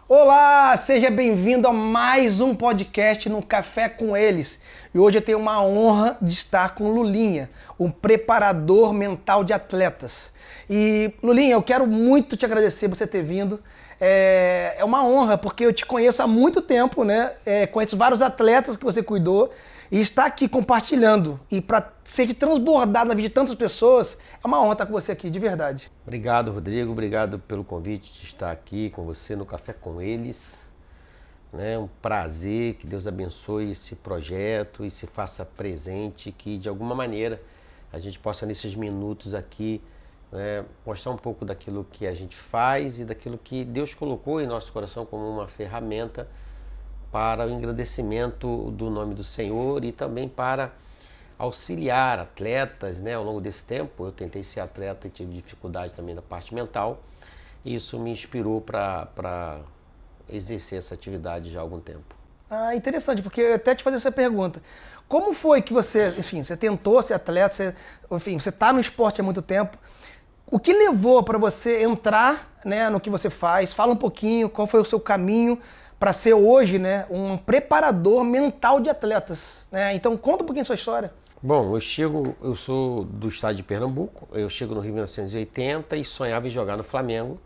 Olá, seja bem-vindo a mais um podcast no Café com Eles. E hoje eu tenho uma honra de estar com Lulinha, um preparador mental de atletas. E Lulinha, eu quero muito te agradecer por você ter vindo. É uma honra porque eu te conheço há muito tempo, né? Conheço vários atletas que você cuidou e estar aqui compartilhando e para ser transbordado na vida de tantas pessoas, é uma honra estar com você aqui, de verdade. Obrigado, Rodrigo. Obrigado pelo convite de estar aqui com você no Café com Eles. É um prazer, que Deus abençoe esse projeto e se faça presente, que de alguma maneira a gente possa nesses minutos aqui mostrar um pouco daquilo que a gente faz e daquilo que Deus colocou em nosso coração como uma ferramenta para o engrandecimento do nome do Senhor e também para auxiliar atletas, ao longo desse tempo. Eu tentei ser atleta e tive dificuldade também da parte mental. E isso me inspirou para exercer essa atividade já há algum tempo. Interessante, porque eu ia até te fazer essa pergunta. Como foi que você, você tentou ser atleta, você está no esporte há muito tempo. O que levou para você entrar, no que você faz? Fala um pouquinho, qual foi o seu caminho para ser hoje, um preparador mental de atletas, Então conta um pouquinho a sua história. Bom, eu sou do estado de Pernambuco, eu chego no Rio em 1980 e sonhava em jogar no Flamengo.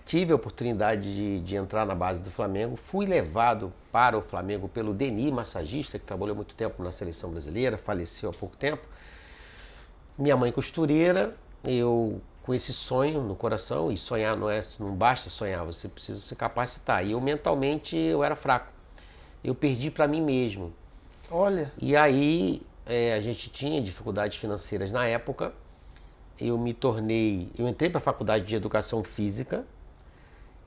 Tive a oportunidade de entrar na base do Flamengo, fui levado para o Flamengo pelo Denis, massagista, que trabalhou muito tempo na seleção brasileira, faleceu há pouco tempo. Minha mãe costureira, eu com esse sonho no coração, e sonhar não basta sonhar, você precisa se capacitar. E eu mentalmente eu era fraco, eu perdi para mim mesmo. Olha. E aí a gente tinha dificuldades financeiras na época, eu entrei para a faculdade de Educação Física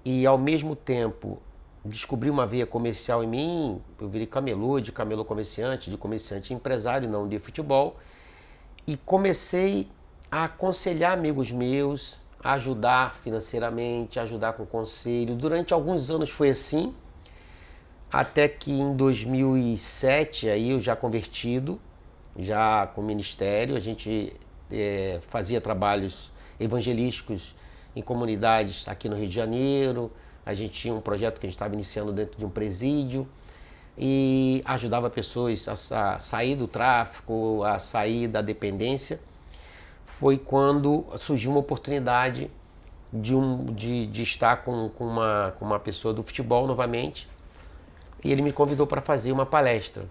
e ao mesmo tempo descobri uma veia comercial em mim, eu virei camelô, de camelô comerciante, de comerciante empresário, não de futebol, e comecei a aconselhar amigos meus, a ajudar financeiramente, a ajudar com conselho. Durante alguns anos foi assim, até que em 2007, aí eu já convertido, já com o ministério, a gente fazia trabalhos evangelísticos em comunidades aqui no Rio de Janeiro. A gente tinha um projeto que a gente estava iniciando dentro de um presídio e ajudava pessoas a sair do tráfico, a sair da dependência. Foi quando surgiu uma oportunidade de estar com uma pessoa do futebol novamente, e ele me convidou para fazer uma palestra.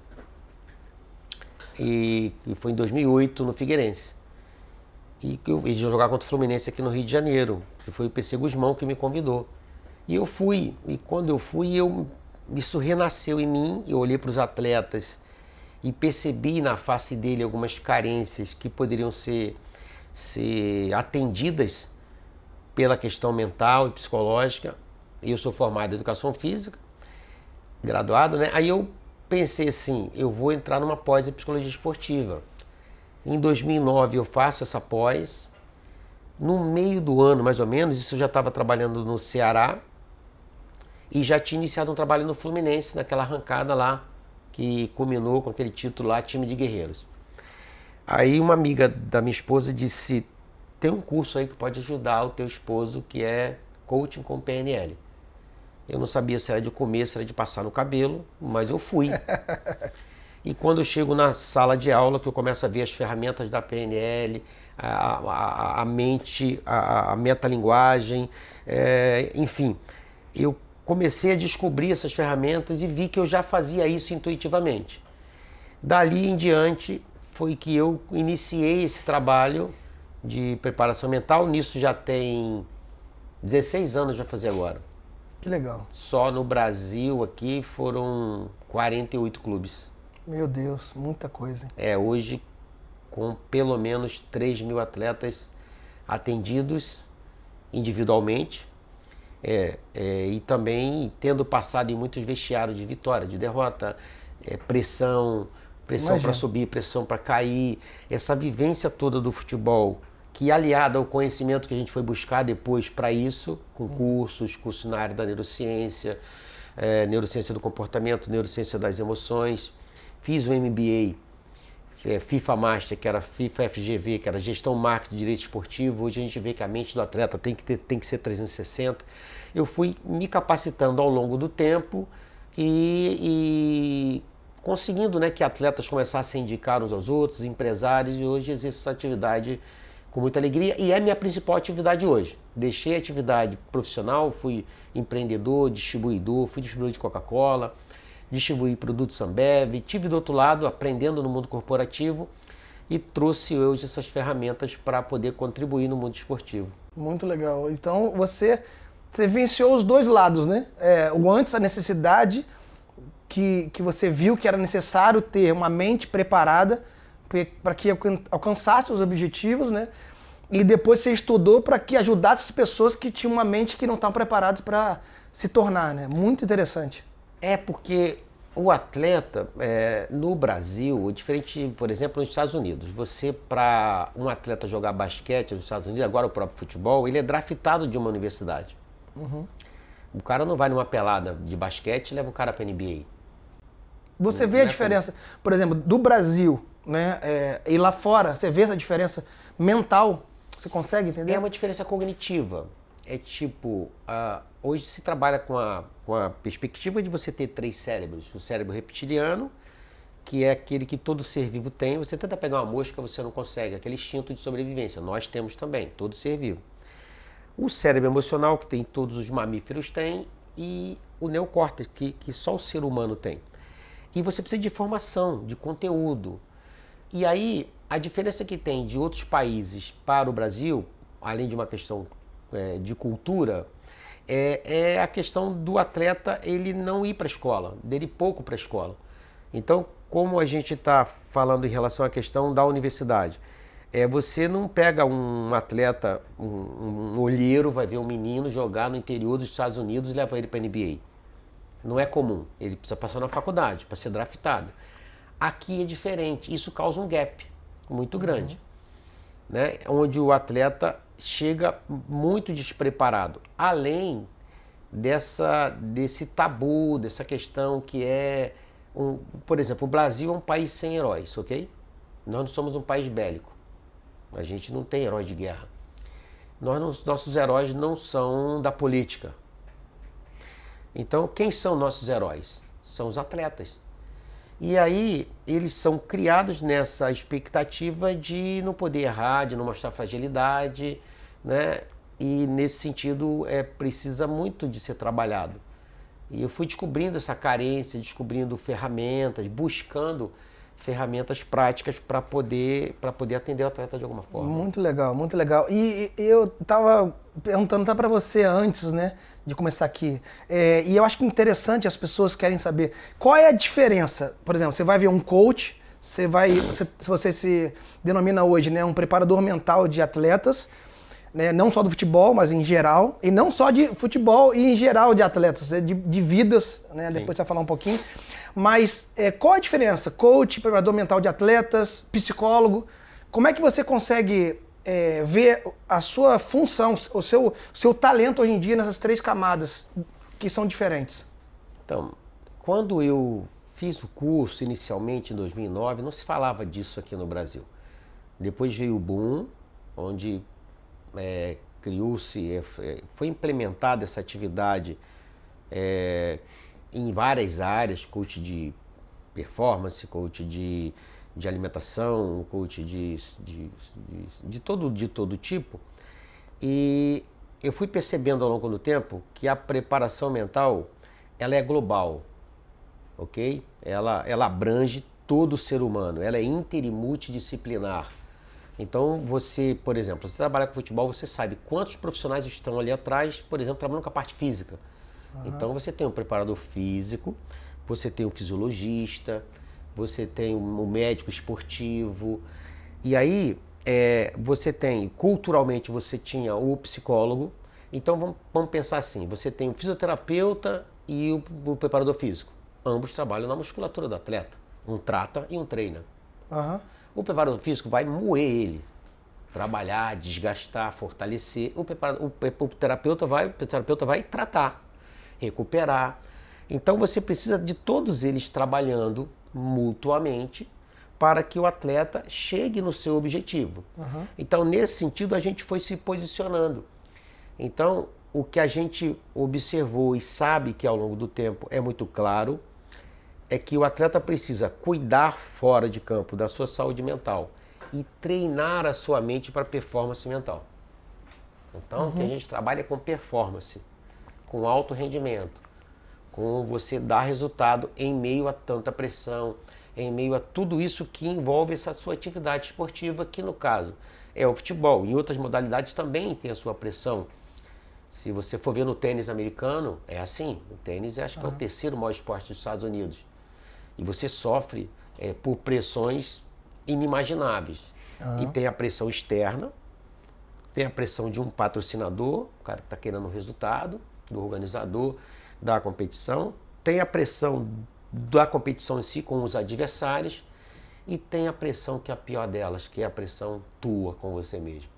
E foi em 2008 no Figueirense. E eu ia jogar contra o Fluminense aqui no Rio de Janeiro, que foi o PC Guzmão que me convidou. E eu fui, e quando eu fui, isso renasceu em mim. Eu olhei para os atletas e percebi na face dele algumas carências que poderiam ser atendidas pela questão mental e psicológica. Eu sou formado em Educação Física, graduado, Aí eu pensei assim, eu vou entrar numa pós em Psicologia Esportiva. Em 2009 eu faço essa pós. No meio do ano, mais ou menos, isso eu já estava trabalhando no Ceará e já tinha iniciado um trabalho no Fluminense, naquela arrancada lá, que culminou com aquele título lá, Time de Guerreiros. Aí uma amiga da minha esposa disse, tem um curso aí que pode ajudar o teu esposo, que é coaching com PNL. Eu não sabia se era de comer, se era de passar no cabelo, mas eu fui. E quando eu chego na sala de aula, que eu começo a ver as ferramentas da PNL, a mente, a metalinguagem, enfim, eu comecei a descobrir essas ferramentas e vi que eu já fazia isso intuitivamente. Dali em diante foi que eu iniciei esse trabalho de preparação mental. Nisso já tem 16 anos, vai fazer agora. Que legal. Só no Brasil aqui foram 48 clubes. Meu Deus, muita coisa. Hoje com pelo menos 3 mil atletas atendidos individualmente, e também tendo passado em muitos vestiários de vitória, de derrota, pressão para subir, pressão para cair, essa vivência toda do futebol, que aliada ao conhecimento que a gente foi buscar depois para isso, com cursos na área da neurociência, neurociência do comportamento, neurociência das emoções. Fiz o MBA, FIFA Master, que era FIFA FGV, que era Gestão Marketing, Direito Esportivo. Hoje a gente vê que a mente do atleta tem que ser 360. Eu fui me capacitando ao longo do tempo e conseguindo, né, que atletas começassem a indicar uns aos outros, empresários, e hoje exerço essa atividade com muita alegria e é minha principal atividade hoje. Deixei a atividade profissional, fui empreendedor, distribuidor, fui distribuidor de Coca-Cola, distribuí produtos Ambev, tive do outro lado aprendendo no mundo corporativo e trouxe hoje essas ferramentas para poder contribuir no mundo esportivo. Muito legal. Então você venciou os dois lados, né? O antes, a necessidade que você viu que era necessário ter uma mente preparada para que alcançasse os objetivos, né? E depois você estudou para que ajudasse as pessoas que tinham uma mente que não estavam preparadas para se tornar, né? Muito interessante. É porque o atleta, no Brasil, diferente, por exemplo, nos Estados Unidos, você, para um atleta jogar basquete nos Estados Unidos, agora o próprio futebol, ele é draftado de uma universidade. Uhum. O cara não vai numa pelada de basquete e leva o cara para a NBA. Você vê a diferença, por exemplo, do Brasil, né, e lá fora, você vê essa diferença mental? Você consegue entender? É uma diferença cognitiva. É tipo, hoje se trabalha com a perspectiva de você ter 3 cérebros. O cérebro reptiliano, que é aquele que todo ser vivo tem. Você tenta pegar uma mosca, você não consegue. Aquele instinto de sobrevivência. Nós temos também, todo ser vivo. O cérebro emocional, que tem todos os mamíferos têm, e o neocórtex, que só o ser humano tem. E você precisa de informação, de conteúdo. E aí, a diferença que tem de outros países para o Brasil, além de uma questão de cultura, é a questão do atleta ele não ir para a escola, dele pouco para a escola. Então, como a gente está falando em relação à questão da universidade, você não pega um atleta, um olheiro, vai ver um menino jogar no interior dos Estados Unidos e leva ele para a NBA. Não é comum, ele precisa passar na faculdade para ser draftado. Aqui é diferente, isso causa um gap muito grande, né? Onde o atleta chega muito despreparado, além desse tabu, dessa questão que por exemplo, o Brasil é um país sem heróis, ok? Nós não somos um país bélico, a gente não tem herói de guerra. Nossos heróis não são da política. Então, quem são nossos heróis? São os atletas. E aí, eles são criados nessa expectativa de não poder errar, de não mostrar fragilidade, né? E nesse sentido, precisa muito de ser trabalhado. E eu fui descobrindo essa carência, descobrindo ferramentas, buscando ferramentas práticas para poder atender o atleta de alguma forma. Muito legal, muito legal. E eu estava perguntando para você antes, né, de começar aqui. E eu acho que é interessante, as pessoas querem saber qual é a diferença. Por exemplo, você vai ver um coach, se você se denomina hoje, né, um preparador mental de atletas, né, não só do futebol, mas em geral, e não só de futebol e em geral de atletas, de vidas, né, depois você vai falar um pouquinho. Mas qual a diferença? Coach, preparador mental de atletas, psicólogo, como é que você consegue ver a sua função, o seu talento hoje em dia nessas 3 camadas que são diferentes? Então, quando eu fiz o curso inicialmente em 2009, não se falava disso aqui no Brasil. Depois veio o boom, onde criou-se, foi implementada essa atividade em várias áreas, coach de performance, coach de alimentação, coach de todo tipo. E eu fui percebendo ao longo do tempo que a preparação mental, ela é global, ok? Ela abrange todo o ser humano, ela é inter e multidisciplinar. Então você, por exemplo, você trabalha com futebol, você sabe quantos profissionais estão ali atrás, por exemplo, trabalhando com a parte física. Então você tem um preparador físico, você tem um fisiologista, você tem um médico esportivo, e aí você tem, culturalmente você tinha o psicólogo. Então vamos pensar assim, você tem o fisioterapeuta e o preparador físico. Ambos trabalham na musculatura do atleta, um trata e um treina. O preparador físico vai moer ele, trabalhar, desgastar, fortalecer. O terapeuta vai tratar, recuperar. Então você precisa de todos eles trabalhando mutuamente para que o atleta chegue no seu objetivo. Então, nesse sentido, a gente foi se posicionando. Então, o que a gente observou e sabe que ao longo do tempo é muito claro, é que o atleta precisa cuidar fora de campo da sua saúde mental e treinar a sua mente para performance mental. Então, o que a gente trabalha é com performance, com alto rendimento, com você dar resultado em meio a tanta pressão, em meio a tudo isso que envolve essa sua atividade esportiva, que no caso é o futebol. Em outras modalidades também tem a sua pressão. Se você for ver no tênis americano, é assim. O tênis acho que é o terceiro maior esporte dos Estados Unidos. E você sofre por pressões inimagináveis. E tem a pressão externa, tem a pressão de um patrocinador, o cara que está querendo um resultado, do organizador da competição, tem a pressão da competição em si com os adversários e tem a pressão que é a pior delas, que é a pressão tua com você mesmo.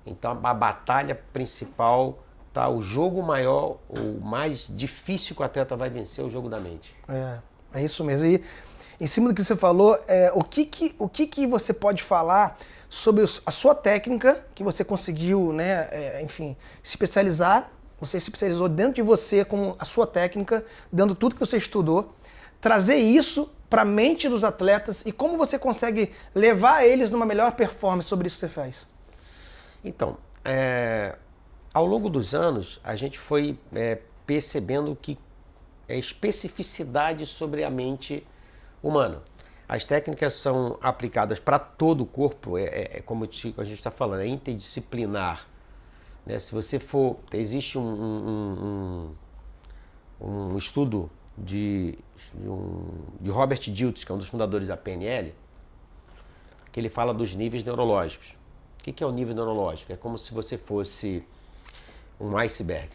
Então a batalha principal, tá, o jogo maior, o mais difícil que o atleta vai vencer é o jogo da mente. É isso mesmo. E em cima do que você falou, o que você pode falar sobre a sua técnica, que você conseguiu, né, enfim, se especializar, você se especializou dentro de você com a sua técnica, dando tudo que você estudou, trazer isso para a mente dos atletas e como você consegue levar eles numa melhor performance sobre isso que você faz? Então, ao longo dos anos, a gente foi percebendo que especificidade sobre a mente humana. As técnicas são aplicadas para todo o corpo, como a gente está falando, é interdisciplinar. Né? Se você for, existe um estudo de Robert Dilts, que é um dos fundadores da PNL, que ele fala dos níveis neurológicos. O que é o nível neurológico? É como se você fosse um iceberg.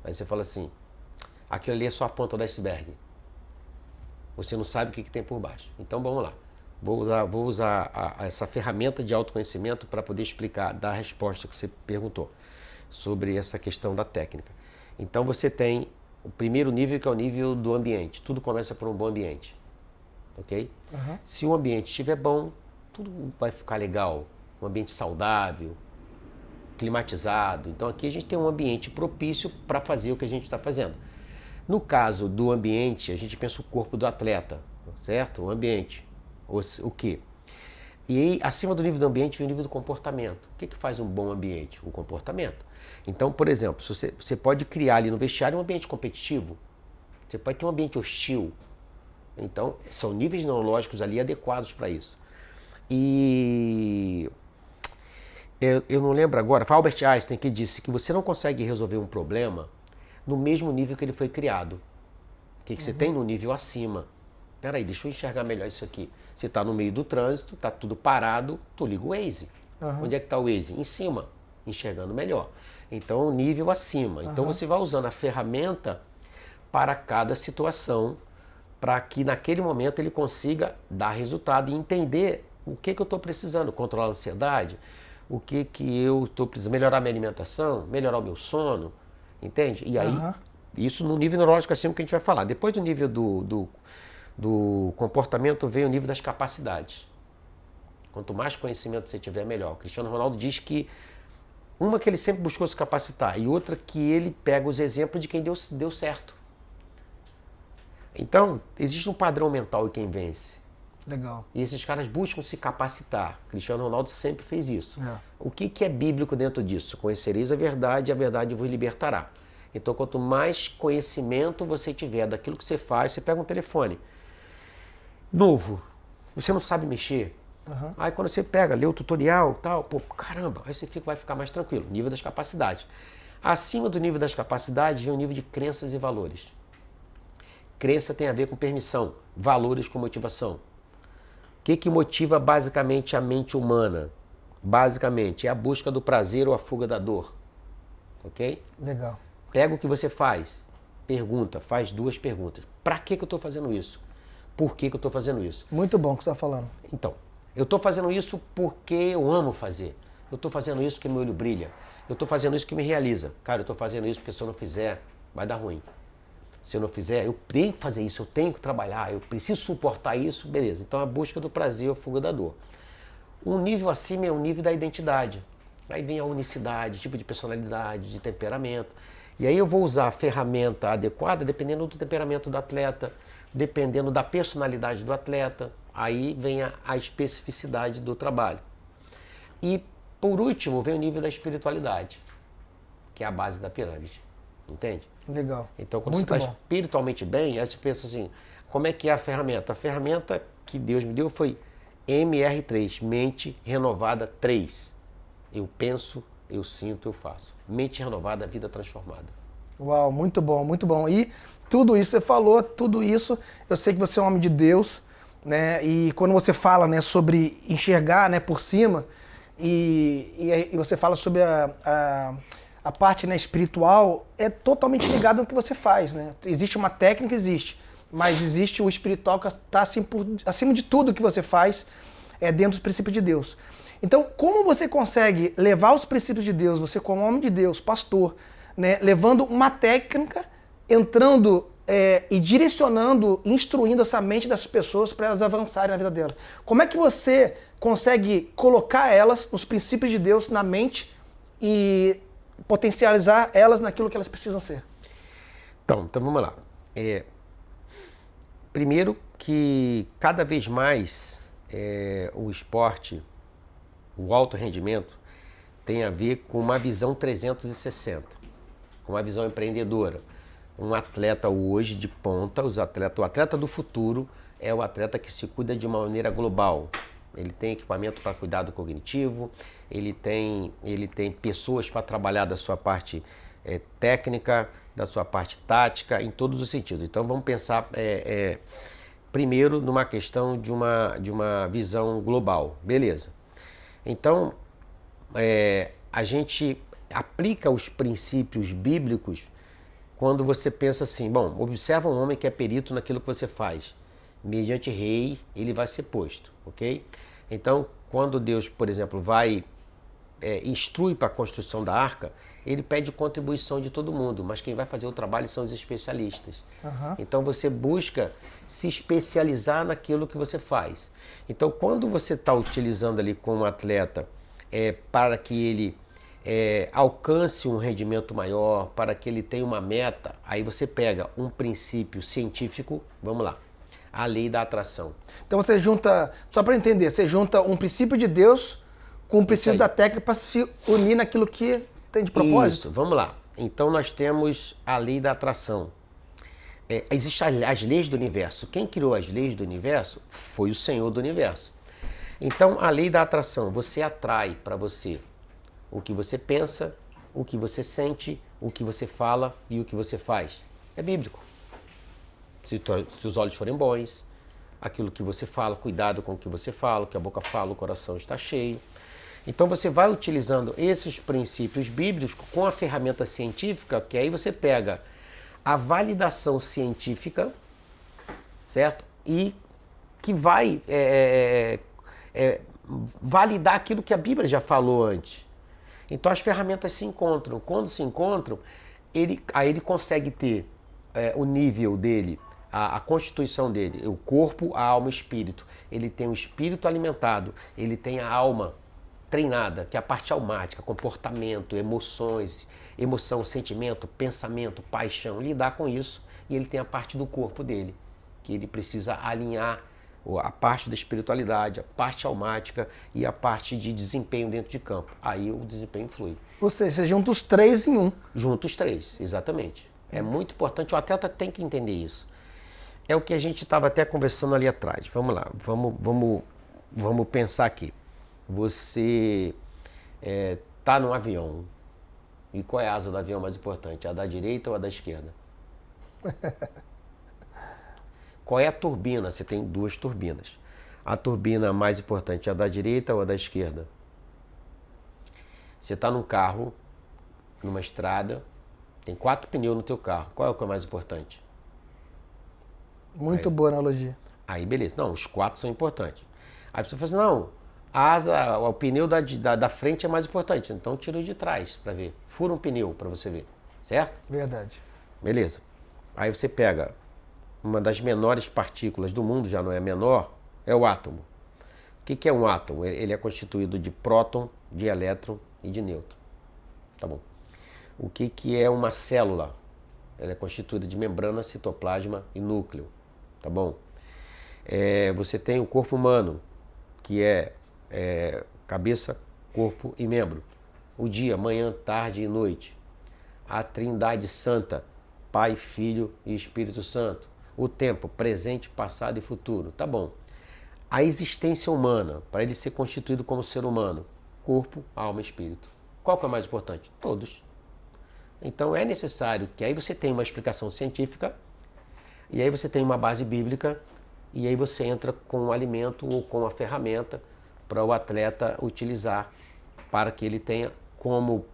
Aí você fala assim, aquilo ali é só a ponta do iceberg. Você não sabe o que tem por baixo. Então vamos lá. Vou usar essa ferramenta de autoconhecimento para poder explicar, dar a resposta que você perguntou sobre essa questão da técnica. Então você tem o primeiro nível, que é o nível do ambiente. Tudo começa por um bom ambiente. Ok? Se o ambiente estiver bom, tudo vai ficar legal. Um ambiente saudável, climatizado. Então aqui a gente tem um ambiente propício para fazer o que a gente está fazendo. No caso do ambiente, a gente pensa o corpo do atleta, certo? O ambiente. O quê? E aí, acima do nível do ambiente, vem o nível do comportamento. O que faz um bom ambiente? O comportamento. Então, por exemplo, você pode criar ali no vestiário um ambiente competitivo. Você pode ter um ambiente hostil. Então, são níveis neurológicos ali adequados para isso. E eu não lembro agora, foi Albert Einstein que disse que você não consegue resolver um problema no mesmo nível que ele foi criado. O que você tem no nível acima? Peraí, deixa eu enxergar melhor isso aqui. Você está no meio do trânsito, está tudo parado, tu liga o Waze. Onde é que está o Waze? Em cima, enxergando melhor. Então, o nível acima. Então, você vai usando a ferramenta para cada situação, para que naquele momento ele consiga dar resultado e entender o que eu estou precisando. Controlar a ansiedade, o que eu estou precisando, melhorar a minha alimentação, melhorar o meu sono, entende? E aí, isso no nível neurológico acima que a gente vai falar. Depois do nível do comportamento vem o nível das capacidades. Quanto mais conhecimento você tiver, melhor. O Cristiano Ronaldo diz que uma que ele sempre buscou se capacitar e outra que ele pega os exemplos de quem deu certo. Então, existe um padrão mental em quem vence. Legal. E esses caras buscam se capacitar. Cristiano Ronaldo sempre fez isso. O que é bíblico dentro disso? Conhecereis a verdade e a verdade vos libertará. Então, quanto mais conhecimento você tiver daquilo que você faz, você pega um telefone novo, você não sabe mexer. Aí quando você pega, lê o tutorial e tal, pô, caramba, aí você vai ficar mais tranquilo. Nível das capacidades. Acima do nível das capacidades vem o nível de crenças e valores. Crença tem a ver com permissão, valores com motivação. O que motiva basicamente a mente humana? Basicamente é a busca do prazer ou a fuga da dor. Ok? Legal. Pega o que você faz, pergunta, faz duas perguntas. Para que eu estou fazendo isso? Por que eu estou fazendo isso? Muito bom o que você está falando. Então, eu estou fazendo isso porque eu amo fazer. Eu estou fazendo isso porque meu olho brilha. Eu estou fazendo isso que me realiza. Cara, eu estou fazendo isso porque se eu não fizer, vai dar ruim. Se eu não fizer, eu tenho que fazer isso, eu tenho que trabalhar, eu preciso suportar isso, beleza. Então a busca do prazer é a fuga da dor. Um nível acima é o nível da identidade. Aí vem a unicidade, tipo de personalidade, de temperamento. E aí eu vou usar a ferramenta adequada dependendo do temperamento do atleta, dependendo da personalidade do atleta. Aí vem a especificidade do trabalho. E por último vem o nível da espiritualidade, que é a base da pirâmide. Entende? Legal. Então, quando Muito você está bom. espiritualmente bem, aí você pensa assim, como é que é a ferramenta? A ferramenta que Deus me deu foi MR3, Mente Renovada 3. Eu penso, eu sinto, eu faço. Mente renovada, vida transformada. Uau, muito bom, muito bom. E tudo isso você falou, tudo isso, eu sei que você é um homem de Deus, né? E quando você fala, né, sobre enxergar, né, por cima, e você fala sobre a parte, né, espiritual, é totalmente ligado ao que você faz, né? Existe uma técnica, existe, mas existe o espiritual que está acima de tudo que você faz, dentro dos princípios de Deus. Então, como você consegue levar os princípios de Deus, você como homem de Deus, pastor, né, levando uma técnica, entrando e direcionando, instruindo essa mente das pessoas para elas avançarem na vida delas? Como é que você consegue colocar elas, os princípios de Deus, na mente e potencializar elas naquilo que elas precisam ser? Então vamos lá. Primeiro que cada vez mais o esporte, o alto rendimento, tem a ver com uma visão 360, com uma visão empreendedora. Um atleta hoje de ponta, o atleta do futuro é o atleta que se cuida de uma maneira global. Ele tem equipamento para cuidado cognitivo, ele tem pessoas para trabalhar da sua parte técnica, da sua parte tática, em todos os sentidos. Então vamos pensar primeiro numa questão de uma visão global, beleza. Então a gente aplica os princípios bíblicos quando você pensa assim, bom, observa um homem que é perito naquilo que você faz. Mediante rei, ele vai ser posto, ok? Então, quando Deus, por exemplo, vai instrui para a construção da arca, ele pede contribuição de todo mundo, mas quem vai fazer o trabalho são os especialistas. Uhum. Então, você busca se especializar naquilo que você faz. Então, quando você está utilizando ali com um atleta para que ele alcance um rendimento maior, para que ele tenha uma meta, aí você pega um princípio científico, vamos lá, a lei da atração. Então você junta, só para entender, você junta um princípio de Deus com um princípio da técnica para se unir naquilo que tem de propósito? Isso, vamos lá. Então nós temos a lei da atração. Existem as leis do universo. Quem criou as leis do universo foi o Senhor do universo. Então a lei da atração, você atrai para você o que você pensa, o que você sente, o que você fala e o que você faz. É bíblico. Se os olhos forem bons, aquilo que você fala, cuidado com o que você fala, o que a boca fala, o coração está cheio. Então você vai utilizando esses princípios bíblicos com a ferramenta científica, que aí você pega a validação científica, certo? E que vai validar aquilo que a Bíblia já falou antes. Então as ferramentas se encontram. Quando se encontram, aí ele consegue ter o nível dele, a constituição dele, o corpo, a alma e o espírito. Ele tem o espírito alimentado, ele tem a alma treinada, que é a parte almática, comportamento, emoção, sentimento, pensamento, paixão, lidar com isso. E ele tem a parte do corpo dele, que ele precisa alinhar a parte da espiritualidade, a parte almática e a parte de desempenho dentro de campo. Aí o desempenho flui. Ou seja, você junta os três em um. Junta os três, exatamente. É muito importante, o atleta tem que entender isso. É o que a gente estava até conversando ali atrás. Vamos lá, vamos pensar aqui. Você está num avião. E qual é a asa do avião mais importante? A da direita ou a da esquerda? Qual é a turbina? Você tem duas turbinas. A turbina mais importante é a da direita ou a da esquerda? Você está num carro, numa estrada, tem 4 pneus no teu carro. Qual é o que é mais importante? Muito boa analogia. Aí beleza. Não, os 4 são importantes. Aí você fala assim, não, o pneu da frente é mais importante. Então tira o de trás para ver. Fura um pneu para você ver. Certo? Verdade. Beleza. Aí você pega uma das menores partículas do mundo, já não é menor, é o átomo. O que é um átomo? Ele é constituído de próton, de elétron e de nêutron. Tá bom. O que é uma célula? Ela é constituída de membrana, citoplasma e núcleo. Tá bom? Você tem o corpo humano, que é cabeça, corpo e membro. O dia, manhã, tarde e noite. A Trindade Santa, Pai, Filho e Espírito Santo. O tempo, presente, passado e futuro. Tá bom. A existência humana, para ele ser constituído como ser humano, corpo, alma e espírito. Qual que é o mais importante? Todos. Então é necessário que aí você tenha uma explicação científica, e aí você tem uma base bíblica, e aí você entra com um alimento ou com uma ferramenta para o atleta utilizar, para que ele tenha como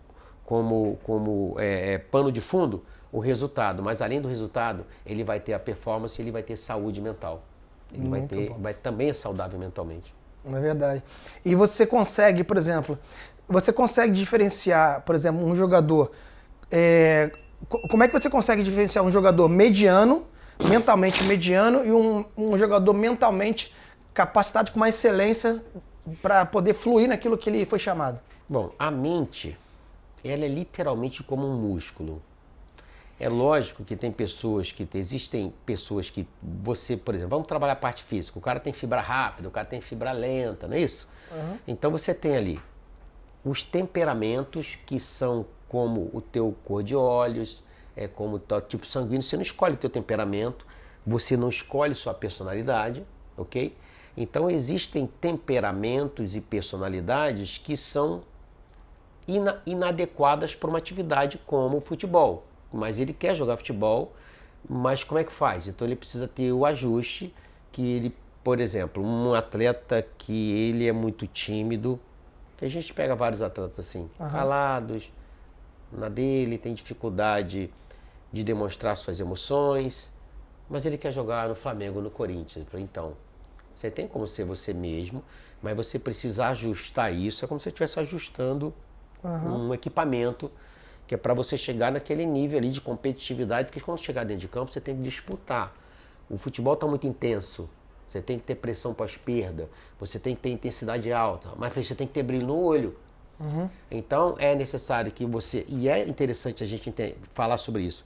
pano de fundo o resultado. Mas além do resultado, ele vai ter a performance, ele vai ter saúde mental. Ele vai também é saudável mentalmente. É verdade. E você consegue, por exemplo, diferenciar, por exemplo, um jogador... como é que você consegue diferenciar um jogador mediano, mentalmente mediano, e um jogador mentalmente capacitado com uma excelência para poder fluir naquilo que ele foi chamado? Bom, a mente, ela é literalmente como um músculo. É lógico que existem pessoas que você, por exemplo, vamos trabalhar a parte física, o cara tem fibra rápida, o cara tem fibra lenta, não é isso? Uhum. Então você tem ali os temperamentos que são como o teu cor de olhos, como o teu tipo sanguíneo. Você não escolhe o teu temperamento, você não escolhe sua personalidade, ok? Então existem temperamentos e personalidades que são inadequadas para uma atividade como o futebol. Mas ele quer jogar futebol, mas como é que faz? Então ele precisa ter o ajuste que ele, por exemplo, um atleta que ele é muito tímido, que a gente pega vários atletas assim, calados, na dele, tem dificuldade de demonstrar suas emoções, mas ele quer jogar no Flamengo, no Corinthians. Ele falou, então, você tem como ser você mesmo, mas você precisa ajustar isso, é como se você estivesse ajustando um equipamento, que é para você chegar naquele nível ali de competitividade, porque quando chegar dentro de campo você tem que disputar. O futebol está muito intenso, você tem que ter pressão pós-perda, você tem que ter intensidade alta, mas você tem que ter brilho no olho. Então é necessário que você, e é interessante a gente falar sobre isso,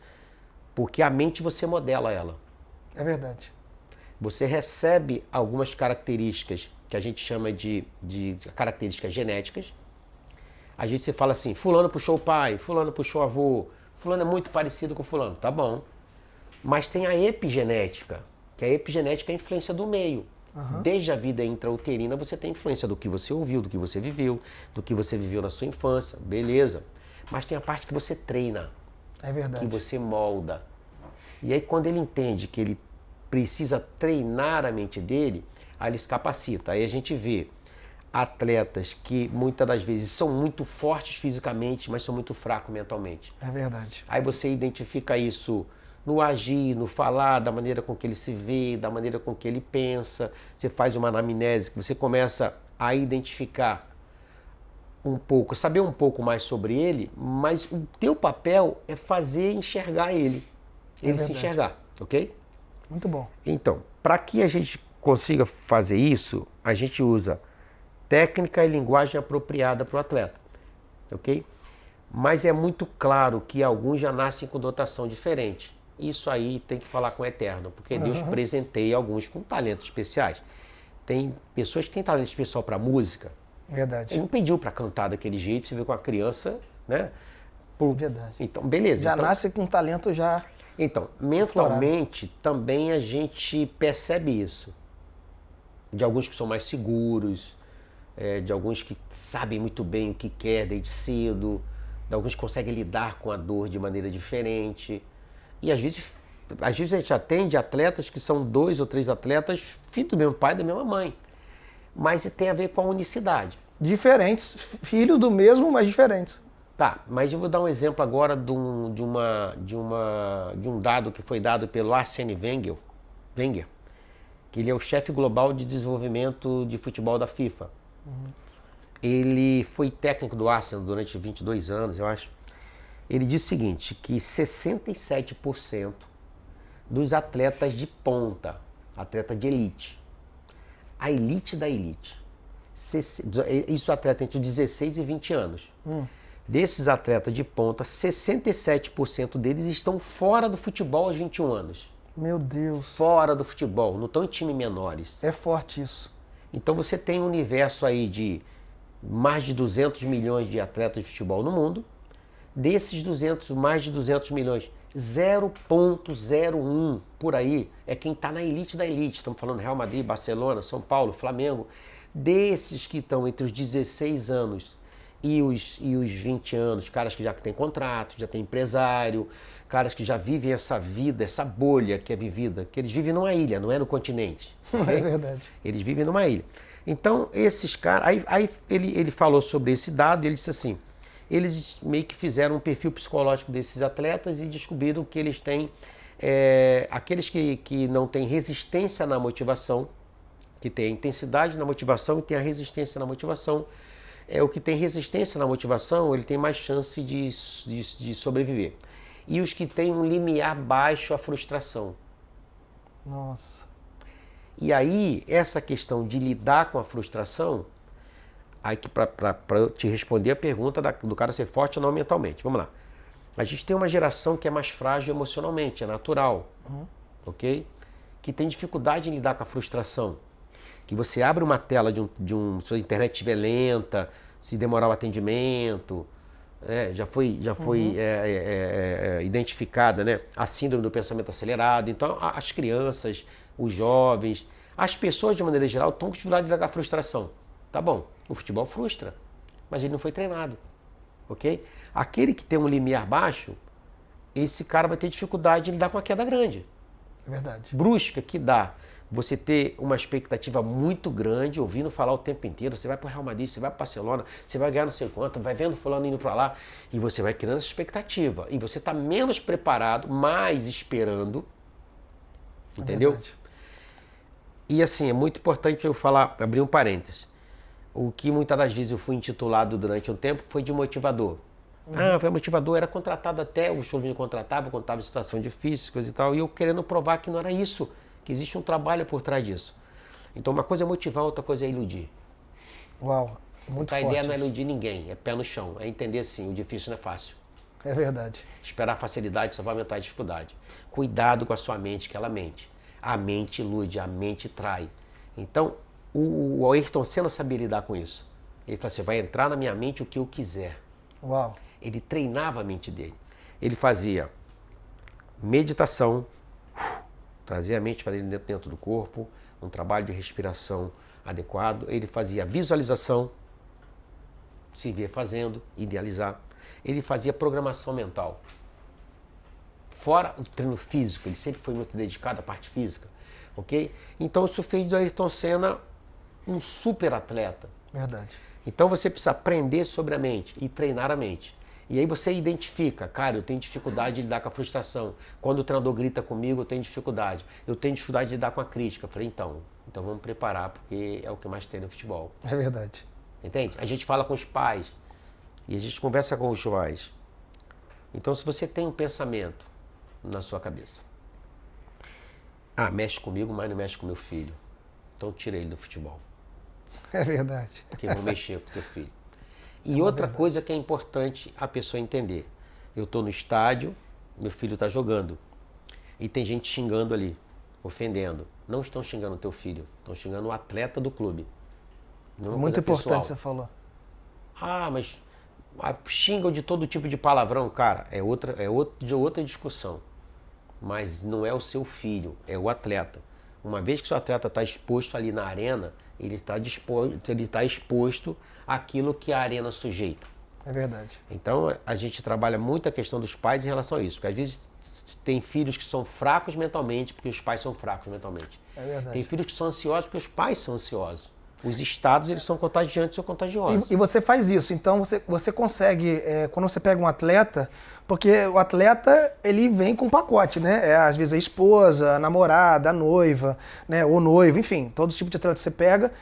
porque a mente você modela ela. É verdade. Você recebe algumas características que a gente chama de características genéticas. A gente se fala assim, fulano puxou o pai, fulano puxou o avô, fulano é muito parecido com fulano, tá bom. Mas tem a epigenética, que a epigenética é a influência do meio. Desde a vida intrauterina você tem influência do que você ouviu, do que você viveu na sua infância, beleza. Mas tem a parte que você treina, é verdade, que você molda. E aí quando ele entende que ele precisa treinar a mente dele, aí ele se capacita. Aí a gente vê atletas que muitas das vezes são muito fortes fisicamente, mas são muito fracos mentalmente. É verdade. Aí você identifica isso no agir, no falar, da maneira com que ele se vê, da maneira com que ele pensa. Você faz uma anamnese, que você começa a identificar um pouco, saber um pouco mais sobre ele, mas o teu papel é fazer enxergar ele se enxergar, ok? Muito bom. Então, para que a gente consiga fazer isso, a gente usa técnica e linguagem apropriada para o atleta, ok? Mas é muito claro que alguns já nascem com dotação diferente. Isso aí tem que falar com o Eterno, porque Deus presenteia alguns com talentos especiais. Tem pessoas que têm talento especial para música. Verdade. Ele não pediu para cantar daquele jeito, você vê com a criança, né? Verdade. Então, beleza. Já nasce com talento já. Então, mentalmente também a gente percebe isso. De alguns que são mais seguros, de alguns que sabem muito bem o que quer desde cedo, de alguns que conseguem lidar com a dor de maneira diferente. E às vezes a gente atende atletas que são 2 ou 3 atletas, filho do mesmo pai e da mesma mãe. Mas tem a ver com a unicidade. Diferentes, filhos do mesmo, mas diferentes. Tá, mas eu vou dar um exemplo agora de um dado que foi dado pelo Arsene Wenger, que ele é o chefe global de desenvolvimento de futebol da FIFA. Ele foi técnico do Arsenal durante 22 anos, eu acho. Ele diz o seguinte, que 67% dos atletas de ponta, atleta de elite. A elite da elite. Isso atleta entre 16 e 20 anos. Desses atletas de ponta, 67% deles estão fora do futebol aos 21 anos. Meu Deus. Fora do futebol, não estão em times menores. É forte isso. Então você tem um universo aí de mais de 200 milhões de atletas de futebol no mundo. Desses mais de 200 milhões, 0,01 por aí é quem está na elite da elite. Estamos falando Real Madrid, Barcelona, São Paulo, Flamengo. Desses que estão entre os 16 anos e os 20 anos, caras que já têm contrato, já têm empresário, caras que já vivem essa vida, essa bolha que é vivida, que eles vivem numa ilha, não é no continente. Okay? É verdade. Eles vivem numa ilha. Então, esses caras... Aí ele falou sobre esse dado e ele disse assim, eles meio que fizeram um perfil psicológico desses atletas e descobriram que eles têm... aqueles que não têm resistência na motivação, que tem a intensidade na motivação e tem a resistência na motivação. O que tem resistência na motivação, ele tem mais chance de sobreviver. E os que têm um limiar baixo à frustração. Nossa. E aí, essa questão de lidar com a frustração, aí que para eu te responder a pergunta do cara ser forte ou não mentalmente. Vamos lá. A gente tem uma geração que é mais frágil emocionalmente, é natural, ok? Que tem dificuldade em lidar com a frustração. Que você abre uma tela se a internet estiver lenta, se demorar o atendimento, já foi identificada, né, a síndrome do pensamento acelerado. Então, as crianças, os jovens, as pessoas de maneira geral estão com dificuldade de lidar com a frustração. Tá bom, o futebol frustra, mas ele não foi treinado, ok? Aquele que tem um limiar baixo, esse cara vai ter dificuldade de lidar com a queda grande. É verdade. Brusca, que dá você ter uma expectativa muito grande, ouvindo falar o tempo inteiro, você vai para o Real Madrid, você vai para Barcelona, você vai ganhar não sei quanto, vai vendo fulano indo para lá, e você vai criando essa expectativa. E você está menos preparado, mais esperando, entendeu? Verdade. E assim, é muito importante eu abrir um parênteses. O que muitas das vezes eu fui intitulado durante um tempo foi de motivador. Foi motivador, era contratado até, o Chulinho contratava, contava situação difícil, coisa e tal, e eu querendo provar que não era isso, que existe um trabalho por trás disso. Então uma coisa é motivar, outra coisa é iludir. Uau, muito forte. A ideia não é isso. iludir ninguém, é pé no chão, é entender assim, o difícil não é fácil. É verdade. Esperar facilidade só vai aumentar a dificuldade. Cuidado com a sua mente, que ela mente. A mente ilude, a mente trai. Então, o Ayrton Senna sabia lidar com isso. Ele falou assim, vai entrar na minha mente o que eu quiser. Uau. Ele treinava a mente dele. Ele fazia meditação, trazia a mente para dentro do corpo, um trabalho de respiração adequado. Ele fazia visualização, se via fazendo, idealizar. Ele fazia programação mental. Fora o treino físico, ele sempre foi muito dedicado à parte física, ok? Então isso fez do Ayrton Senna um super atleta. Verdade. Então você precisa aprender sobre a mente e treinar a mente. E aí você identifica, cara, eu tenho dificuldade de lidar com a frustração. Quando o treinador grita comigo, eu tenho dificuldade. Eu tenho dificuldade de lidar com a crítica. Eu falei, então vamos preparar, porque é o que mais tem no futebol. É verdade. Entende? A gente fala com os pais e a gente conversa com os pais. Então se você tem um pensamento na sua cabeça, mexe comigo, mas não mexe com meu filho, então tira ele do futebol. É verdade. Porque vão mexer com o teu filho. E outra coisa que é importante a pessoa entender. Eu estou no estádio, meu filho está jogando. E tem gente xingando ali, ofendendo. Não estão xingando o teu filho, estão xingando o atleta do clube. Não é muito importante pessoal. Você falou. Mas xingam de todo tipo de palavrão, cara. É outra discussão. Mas não é o seu filho, é o atleta. Uma vez que o seu atleta está exposto ali na arena, ele está exposto àquilo que a arena sujeita. É verdade. Então, a gente trabalha muito a questão dos pais em relação a isso. Porque às vezes tem filhos que são fracos mentalmente porque os pais são fracos mentalmente. É verdade. Tem filhos que são ansiosos porque os pais são ansiosos. Os estados, eles são contagiantes ou contagiosos. E você faz isso. Então, você consegue, quando você pega um atleta, porque o atleta, ele vem com um pacote, né? Às vezes a esposa, a namorada, a noiva, né? O noivo, enfim, todo tipo de atleta que você pega.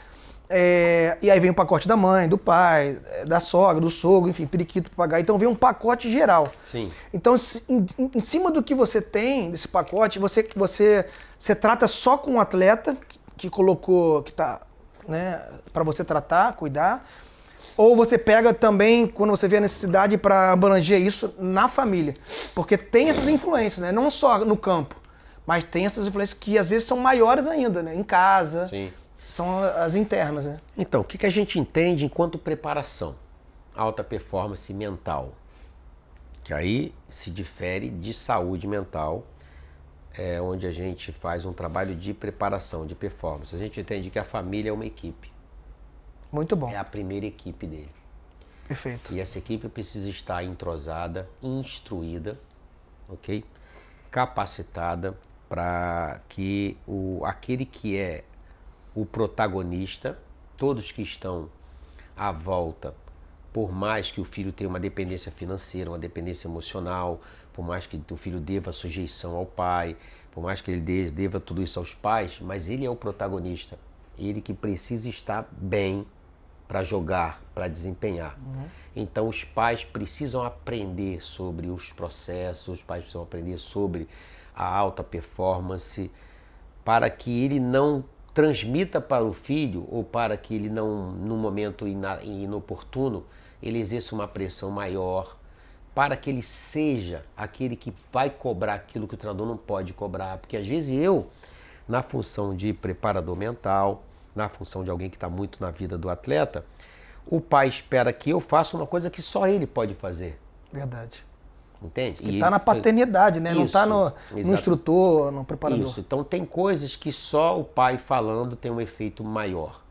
E aí vem o pacote da mãe, do pai, da sogra, do sogro, enfim, periquito, papagaio. Então vem um pacote geral. Sim. Então, em cima do que você tem desse pacote, você trata só com o atleta que colocou, que tá, né, para você tratar, cuidar, ou você pega também, quando você vê a necessidade, para abranger isso na família. Porque tem essas influências, né? Não só no campo, mas tem essas influências que às vezes são maiores ainda, né? Em casa. Sim. São as internas, né? Então, o que a gente entende enquanto preparação? Alta performance mental. Que aí se difere de saúde mental, onde a gente faz um trabalho de preparação, de performance. A gente entende que a família é uma equipe. Muito bom. É a primeira equipe dele. Perfeito. E essa equipe precisa estar entrosada, instruída, ok? Capacitada para que aquele que é o protagonista, todos que estão à volta, por mais que o filho tenha uma dependência financeira, uma dependência emocional, por mais que o filho deva sujeição ao pai, por mais que ele deva tudo isso aos pais, mas ele é o protagonista. Ele que precisa estar bem para jogar, para desempenhar. Então os pais precisam aprender sobre os processos, os pais precisam aprender sobre a alta performance, para que ele não transmita para o filho, ou para que ele não, num momento inoportuno, ele exerça uma pressão maior, para que ele seja aquele que vai cobrar aquilo que o treinador não pode cobrar. Porque às vezes eu, na função de preparador mental, na função de alguém que está muito na vida do atleta, o pai espera que eu faça uma coisa que só ele pode fazer. Verdade. Entende? Que está na paternidade, né? Isso, não está no instrutor, no preparador. Isso. Então tem coisas que só o pai falando tem um efeito maior.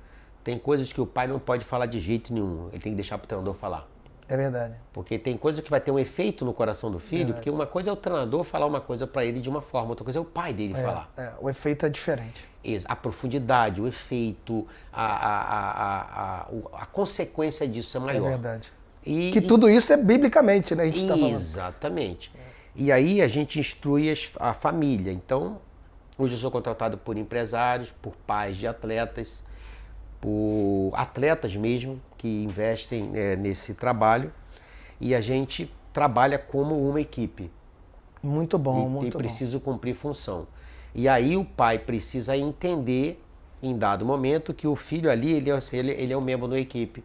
Tem coisas que o pai não pode falar de jeito nenhum. Ele tem que deixar para o treinador falar. É verdade. Porque tem coisa que vai ter um efeito no coração do filho, porque uma coisa é o treinador falar uma coisa para ele de uma forma, outra coisa é o pai dele falar. O efeito é diferente. A profundidade, o efeito, a consequência disso é maior. É verdade. Que tudo isso é biblicamente, né? A gente está falando. Exatamente. E aí a gente instrui a família. Então, hoje eu sou contratado por empresários, por pais de atletas, por atletas mesmo que investem nesse trabalho. E a gente trabalha como uma equipe. Muito bom, muito bom. E preciso cumprir função. E aí o pai precisa entender, em dado momento, que o filho ali, ele é um membro da equipe.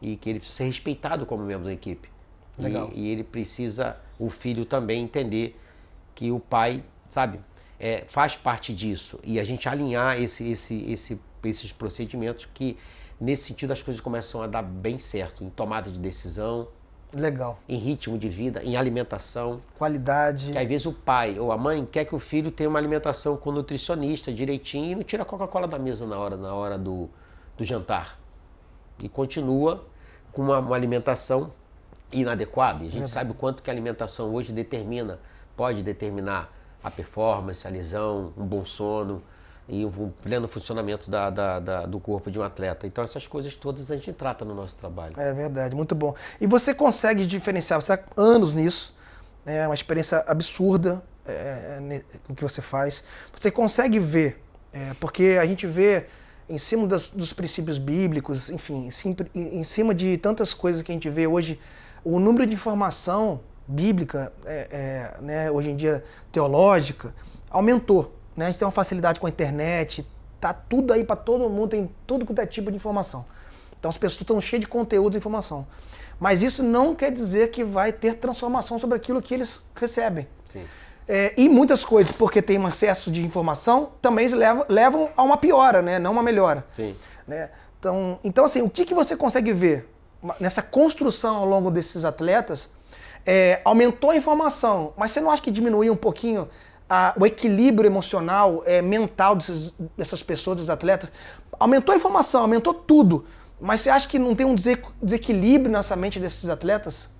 E que ele precisa ser respeitado como membro da equipe. Legal. E ele precisa, o filho também, entender que o pai, sabe, faz parte disso. E a gente alinhar esses procedimentos que, nesse sentido, as coisas começam a dar bem certo. Em tomada de decisão. Legal. Em ritmo de vida, em alimentação. Qualidade. Que às vezes o pai ou a mãe quer que o filho tenha uma alimentação com nutricionista direitinho e não tira a Coca-Cola da mesa na hora do jantar. E continua com uma alimentação inadequada. E a gente sabe o quanto que a alimentação hoje pode determinar a performance, a lesão, um bom sono e um pleno funcionamento do corpo de um atleta. Então essas coisas todas a gente trata no nosso trabalho. É verdade, muito bom. E você consegue diferenciar, você está anos nisso, é uma experiência absurda no que você faz. Você consegue ver, porque a gente vê em cima dos princípios bíblicos, enfim, em cima de tantas coisas que a gente vê hoje, o número de informação bíblica, né, hoje em dia teológica, aumentou. Né? A gente tem uma facilidade com a internet, tá tudo aí para todo mundo, tem tudo quanto é tipo de informação. Então as pessoas estão cheias de conteúdo e informação. Mas isso não quer dizer que vai ter transformação sobre aquilo que eles recebem. Sim. E muitas coisas, porque tem um excesso de informação, também levam a uma piora, né? Não uma melhora. Sim. Né? Então, assim, o que você consegue ver nessa construção ao longo desses atletas? Aumentou a informação, mas você não acha que diminuiu um pouquinho o equilíbrio emocional, mental dessas pessoas, dos atletas? Aumentou a informação, aumentou tudo, mas você acha que não tem um desequilíbrio nessa mente desses atletas?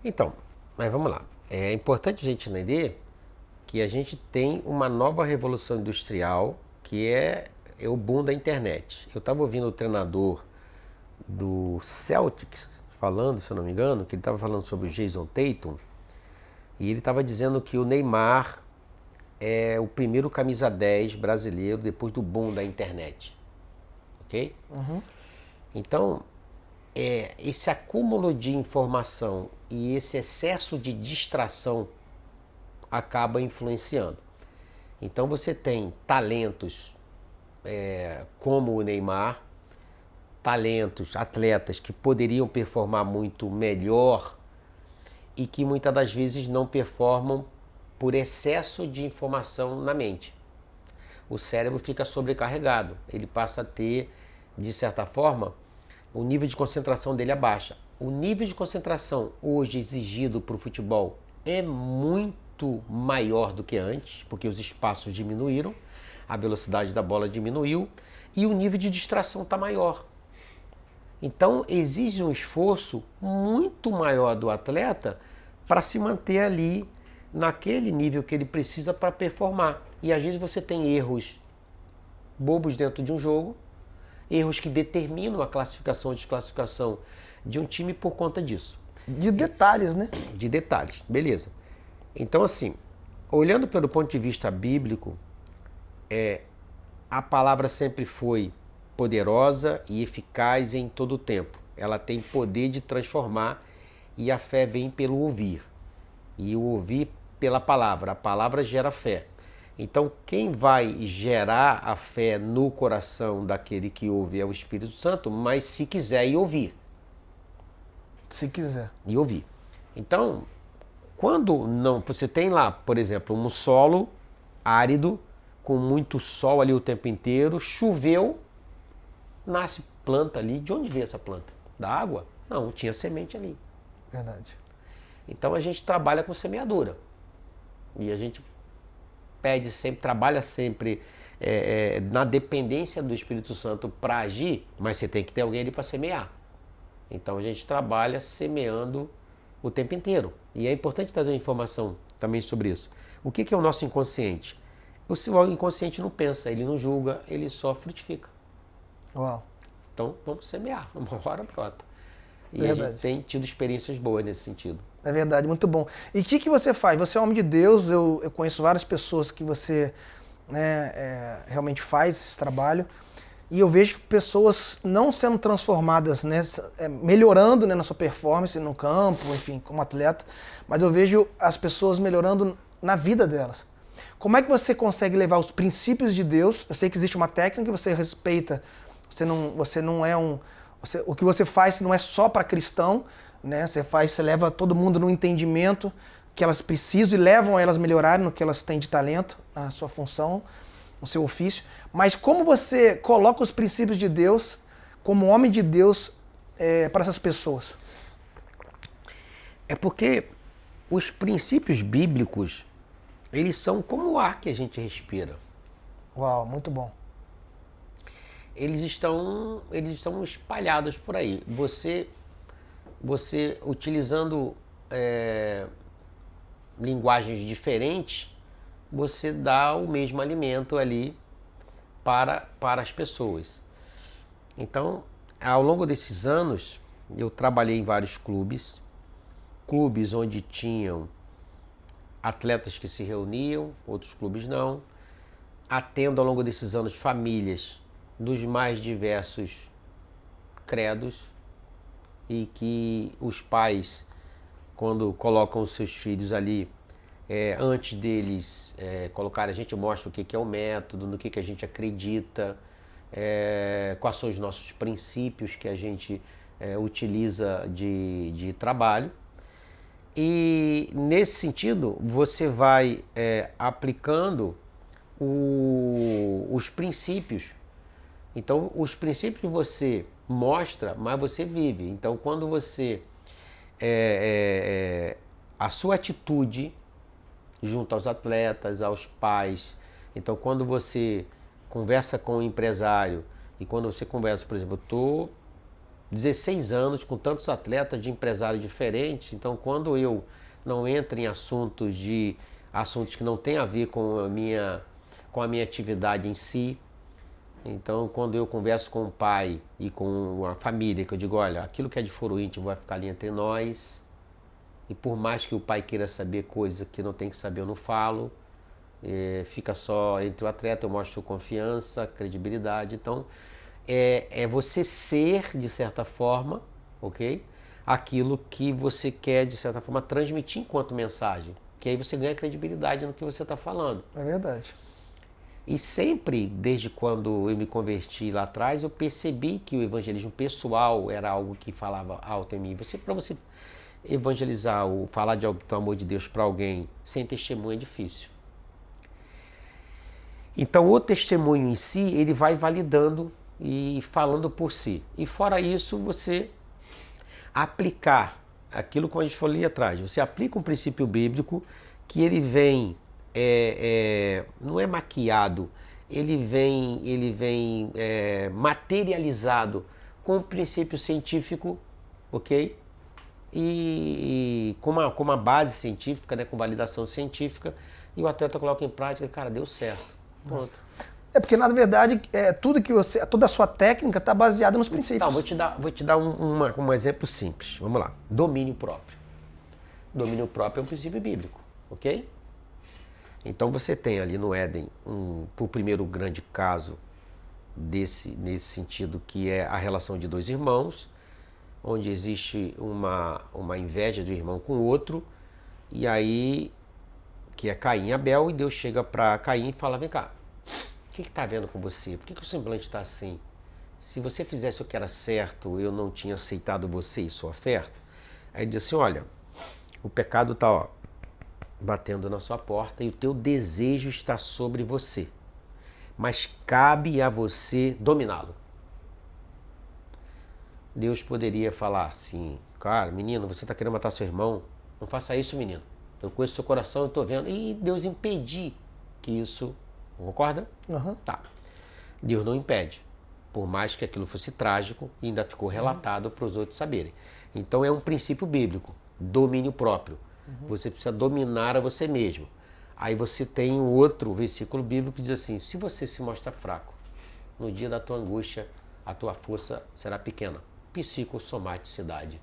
Então, mas vamos lá. É importante a gente entender que a gente tem uma nova revolução industrial, que é o boom da internet. Eu estava ouvindo o treinador do Celtics falando, se eu não me engano, que ele estava falando sobre o Jason Tatum, e ele estava dizendo que o Neymar é o primeiro camisa 10 brasileiro depois do boom da internet. ok? Uhum. Então, esse acúmulo de informação e esse excesso de distração acaba influenciando. Então você tem talentos como o Neymar, talentos, atletas que poderiam performar muito melhor e que muitas das vezes não performam por excesso de informação na mente. O cérebro fica sobrecarregado, ele passa a ter, de certa forma, o nível de concentração dele abaixa. O nível de concentração hoje exigido para o futebol é muito maior do que antes, porque os espaços diminuíram, a velocidade da bola diminuiu e o nível de distração está maior. Então exige um esforço muito maior do atleta para se manter ali naquele nível que ele precisa para performar. E às vezes você tem erros bobos dentro de um jogo, erros que determinam a classificação ou desclassificação de um time por conta disso. De detalhes, né? De detalhes, beleza. Então assim, olhando pelo ponto de vista bíblico, a palavra sempre foi poderosa e eficaz em todo o tempo. Ela tem poder de transformar e a fé vem pelo ouvir. E o ouvir pela palavra. A palavra gera fé. Então, quem vai gerar a fé no coração daquele que ouve é o Espírito Santo, mas se quiser ir ouvir. Se quiser. E ouvir. Então, quando não, você tem lá, por exemplo, um solo árido, com muito sol ali o tempo inteiro, choveu, nasce planta ali. De onde veio essa planta? Da água? Não, tinha semente ali. Verdade. Então a gente trabalha com semeadura. E a gente pede sempre, trabalha sempre na dependência do Espírito Santo para agir, mas você tem que ter alguém ali para semear. Então a gente trabalha semeando o tempo inteiro. E é importante trazer informação também sobre isso. O que é o nosso inconsciente? O inconsciente não pensa, ele não julga, ele só frutifica. Uau. Então vamos semear, uma hora brota. E Verdade. a gente tem tido experiências boas nesse sentido. É verdade, muito bom. E o que você faz? Você é um homem de Deus, eu conheço várias pessoas que você realmente faz esse trabalho. E eu vejo pessoas não sendo transformadas, né, melhorando, né, na sua performance no campo, enfim, como atleta, mas eu vejo as pessoas melhorando na vida delas. Como é que você consegue levar os princípios de Deus? Eu sei que existe uma técnica que você respeita, você não é o que você faz não é só para cristão, né? Você leva todo mundo no entendimento que elas precisam e levam elas a melhorarem no que elas têm de talento, na sua função, no seu ofício. Mas como você coloca os princípios de Deus, como homem de Deus, para essas pessoas? É porque os princípios bíblicos, eles são como o ar que a gente respira. Uau, muito bom. Eles estão espalhados por aí. Você utilizando linguagens diferentes, você dá o mesmo alimento ali para as pessoas. Então, ao longo desses anos, eu trabalhei em vários clubes onde tinham atletas que se reuniam, outros clubes não. Atendo ao longo desses anos famílias dos mais diversos credos e que os pais, quando colocam os seus filhos ali, antes deles colocarem, a gente mostra o que é o método, no que a gente acredita, quais são os nossos princípios que a gente utiliza de trabalho. E nesse sentido, você vai aplicando os princípios. Então, os princípios você mostra, mas você vive. Então, quando você... a sua atitude junto aos atletas, aos pais. Então, quando você conversa com o empresário e quando você conversa, por exemplo, eu estou 16 anos com tantos atletas de empresários diferentes, então quando eu não entro em assuntos que não têm a ver com a minha atividade em si, então quando eu converso com o pai e com a família, que eu digo, olha, aquilo que é de foro íntimo vai ficar ali entre nós, e por mais que o pai queira saber coisas que não tem que saber, eu não falo, fica só entre o atleta, eu mostro confiança, credibilidade. Então, é você ser, de certa forma, ok? Aquilo que você quer, de certa forma, transmitir enquanto mensagem. Que aí você ganha credibilidade no que você está falando. É verdade. E sempre, desde quando eu me converti lá atrás, eu percebi que o evangelismo pessoal era algo que falava alto em mim. Para você evangelizar ou falar do amor de Deus para alguém sem testemunho é difícil. Então o testemunho em si, ele vai validando e falando por si. E fora isso, você aplicar aquilo que a gente falou ali atrás. Você aplica um princípio bíblico que ele vem, não é maquiado, ele vem materializado com um princípio científico, ok? E com uma base científica, né, com validação científica, e o atleta coloca em prática, cara, deu certo. Pronto. É porque, na verdade, toda a sua técnica está baseada nos princípios. Então, vou te dar um exemplo simples. Vamos lá. Domínio próprio. Domínio próprio é um princípio bíblico, ok? Então você tem ali no Éden o primeiro grande caso nesse sentido, que é a relação de dois irmãos, onde existe uma inveja do irmão com o outro, e aí, que é Caim e Abel, e Deus chega para Caim e fala, vem cá, o que está havendo com você? Por que o semblante está assim? Se você fizesse o que era certo, eu não tinha aceitado você e sua oferta. Aí ele diz assim, olha, o pecado está batendo na sua porta e o teu desejo está sobre você. Mas cabe a você dominá-lo. Deus poderia falar assim, cara, menino, você está querendo matar seu irmão? Não faça isso, menino. Eu conheço seu coração, eu estou vendo. E Deus impedir que isso... Concorda? Uhum. Tá. Deus não impede. Por mais que aquilo fosse trágico, ainda ficou relatado para os outros saberem. Então é um princípio bíblico, domínio próprio. Você precisa dominar a você mesmo. Aí você tem um outro versículo bíblico que diz assim, se você se mostra fraco, no dia da tua angústia, a tua força será pequena. Psicossomaticidade.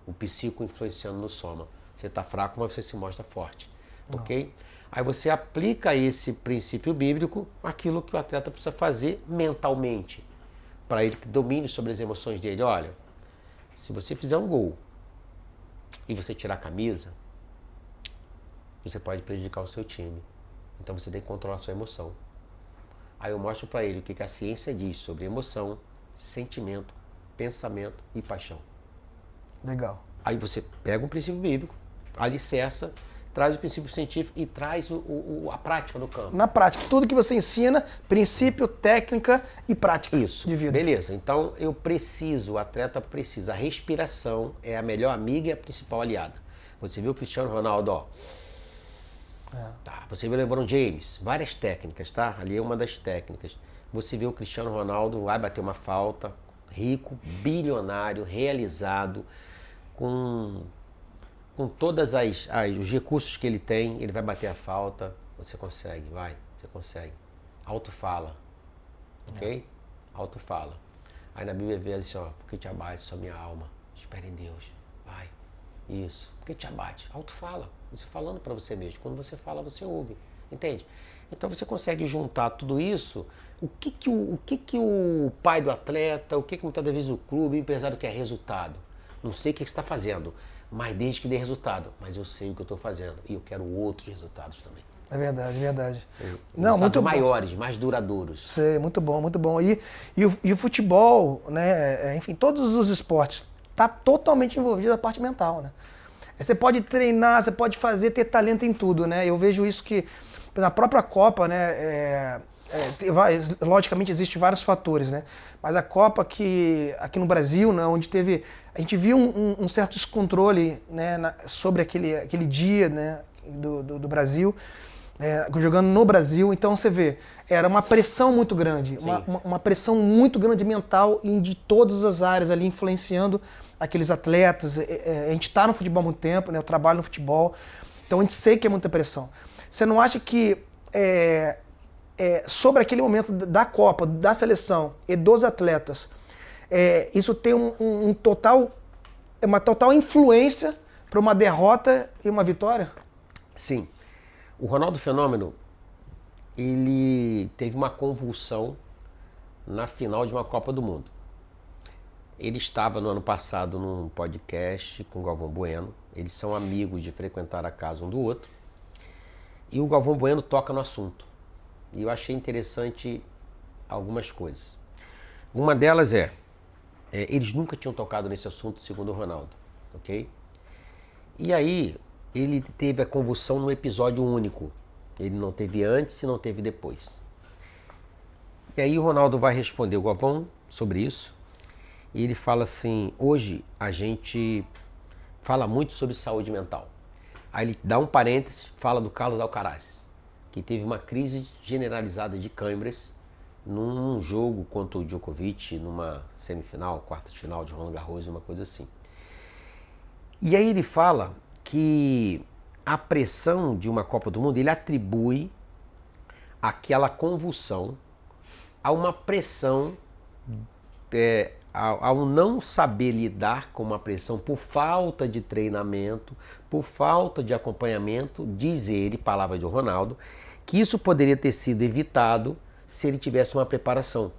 O psico influenciando no soma. Você está fraco, mas você se mostra forte. Ok? Aí você aplica esse princípio bíblico àquilo que o atleta precisa fazer mentalmente, para ele que domine sobre as emoções dele. Olha, se você fizer um gol e você tirar a camisa, você pode prejudicar o seu time. Então você tem que controlar a sua emoção. Aí eu mostro para ele o que a ciência diz sobre emoção, sentimento, pensamento e paixão. Legal. Aí você pega um princípio bíblico, alicerça, traz o princípio científico e traz a prática no campo. Na prática, tudo que você ensina, princípio, técnica e prática. Isso, de vida. Beleza. Então o atleta precisa. A respiração é a melhor amiga e a principal aliada. Você viu o Cristiano Ronaldo, ó. Tá. Você viu o LeBron James, várias técnicas, tá? Ali é uma das técnicas. Você vê o Cristiano Ronaldo, vai bater uma falta, rico, bilionário, realizado, com todos os recursos que ele tem, ele vai bater a falta, você consegue. Autofala, ok? Autofala. Aí na Bíblia vê assim, ó, porque te abate só minha alma, espere em Deus, vai. Isso, porque te abate, autofala, você falando para você mesmo, quando você fala, você ouve, entende? Então você consegue juntar tudo isso, o que o pai do atleta, o que muitas vezes o clube, o empresário quer resultado, não sei o que você está fazendo, mas desde que dê resultado. Mas eu sei o que eu estou fazendo e eu quero outros resultados também. É verdade, é verdade. Não, muito maiores, mais duradouros. Sei, muito bom, muito bom. E o futebol, né, enfim, todos os esportes, está totalmente envolvido a parte mental, né? Você pode treinar, você pode ter talento em tudo, né? Eu vejo isso que na própria Copa, né, logicamente existem vários fatores, né? Mas a Copa aqui no Brasil, né, onde a gente viu um certo descontrole, né, sobre aquele dia, né, do Brasil, jogando no Brasil. Então você vê, era uma pressão muito grande, uma pressão muito grande mental de todas as áreas ali, influenciando aqueles atletas. A gente está no futebol há muito tempo, né, eu trabalho no futebol, então a gente sei que é muita pressão. Você não acha que sobre aquele momento da Copa, da seleção e dos atletas, isso tem uma total influência para uma derrota e uma vitória? Sim. O Ronaldo Fenômeno, ele teve uma convulsão na final de uma Copa do Mundo. Ele estava no ano passado num podcast com o Galvão Bueno. Eles são amigos de frequentar a casa um do outro. E o Galvão Bueno toca no assunto. E eu achei interessante algumas coisas. Uma delas eles nunca tinham tocado nesse assunto, segundo o Ronaldo, ok? E aí, ele teve a convulsão num episódio único. Ele não teve antes e não teve depois. E aí o Ronaldo vai responder o Galvão sobre isso. E ele fala assim, hoje a gente fala muito sobre saúde mental. Aí ele dá um parênteses, fala do Carlos Alcaraz, que teve uma crise generalizada de câimbras num jogo contra o Djokovic, numa semifinal, quarta de final de Roland Garros, uma coisa assim. E aí ele fala que a pressão de uma Copa do Mundo, ele atribui aquela convulsão a uma pressão, ao não saber lidar com uma pressão por falta de treinamento, por falta de acompanhamento, diz ele, palavra de Ronaldo, que isso poderia ter sido evitado se ele tivesse uma preparação.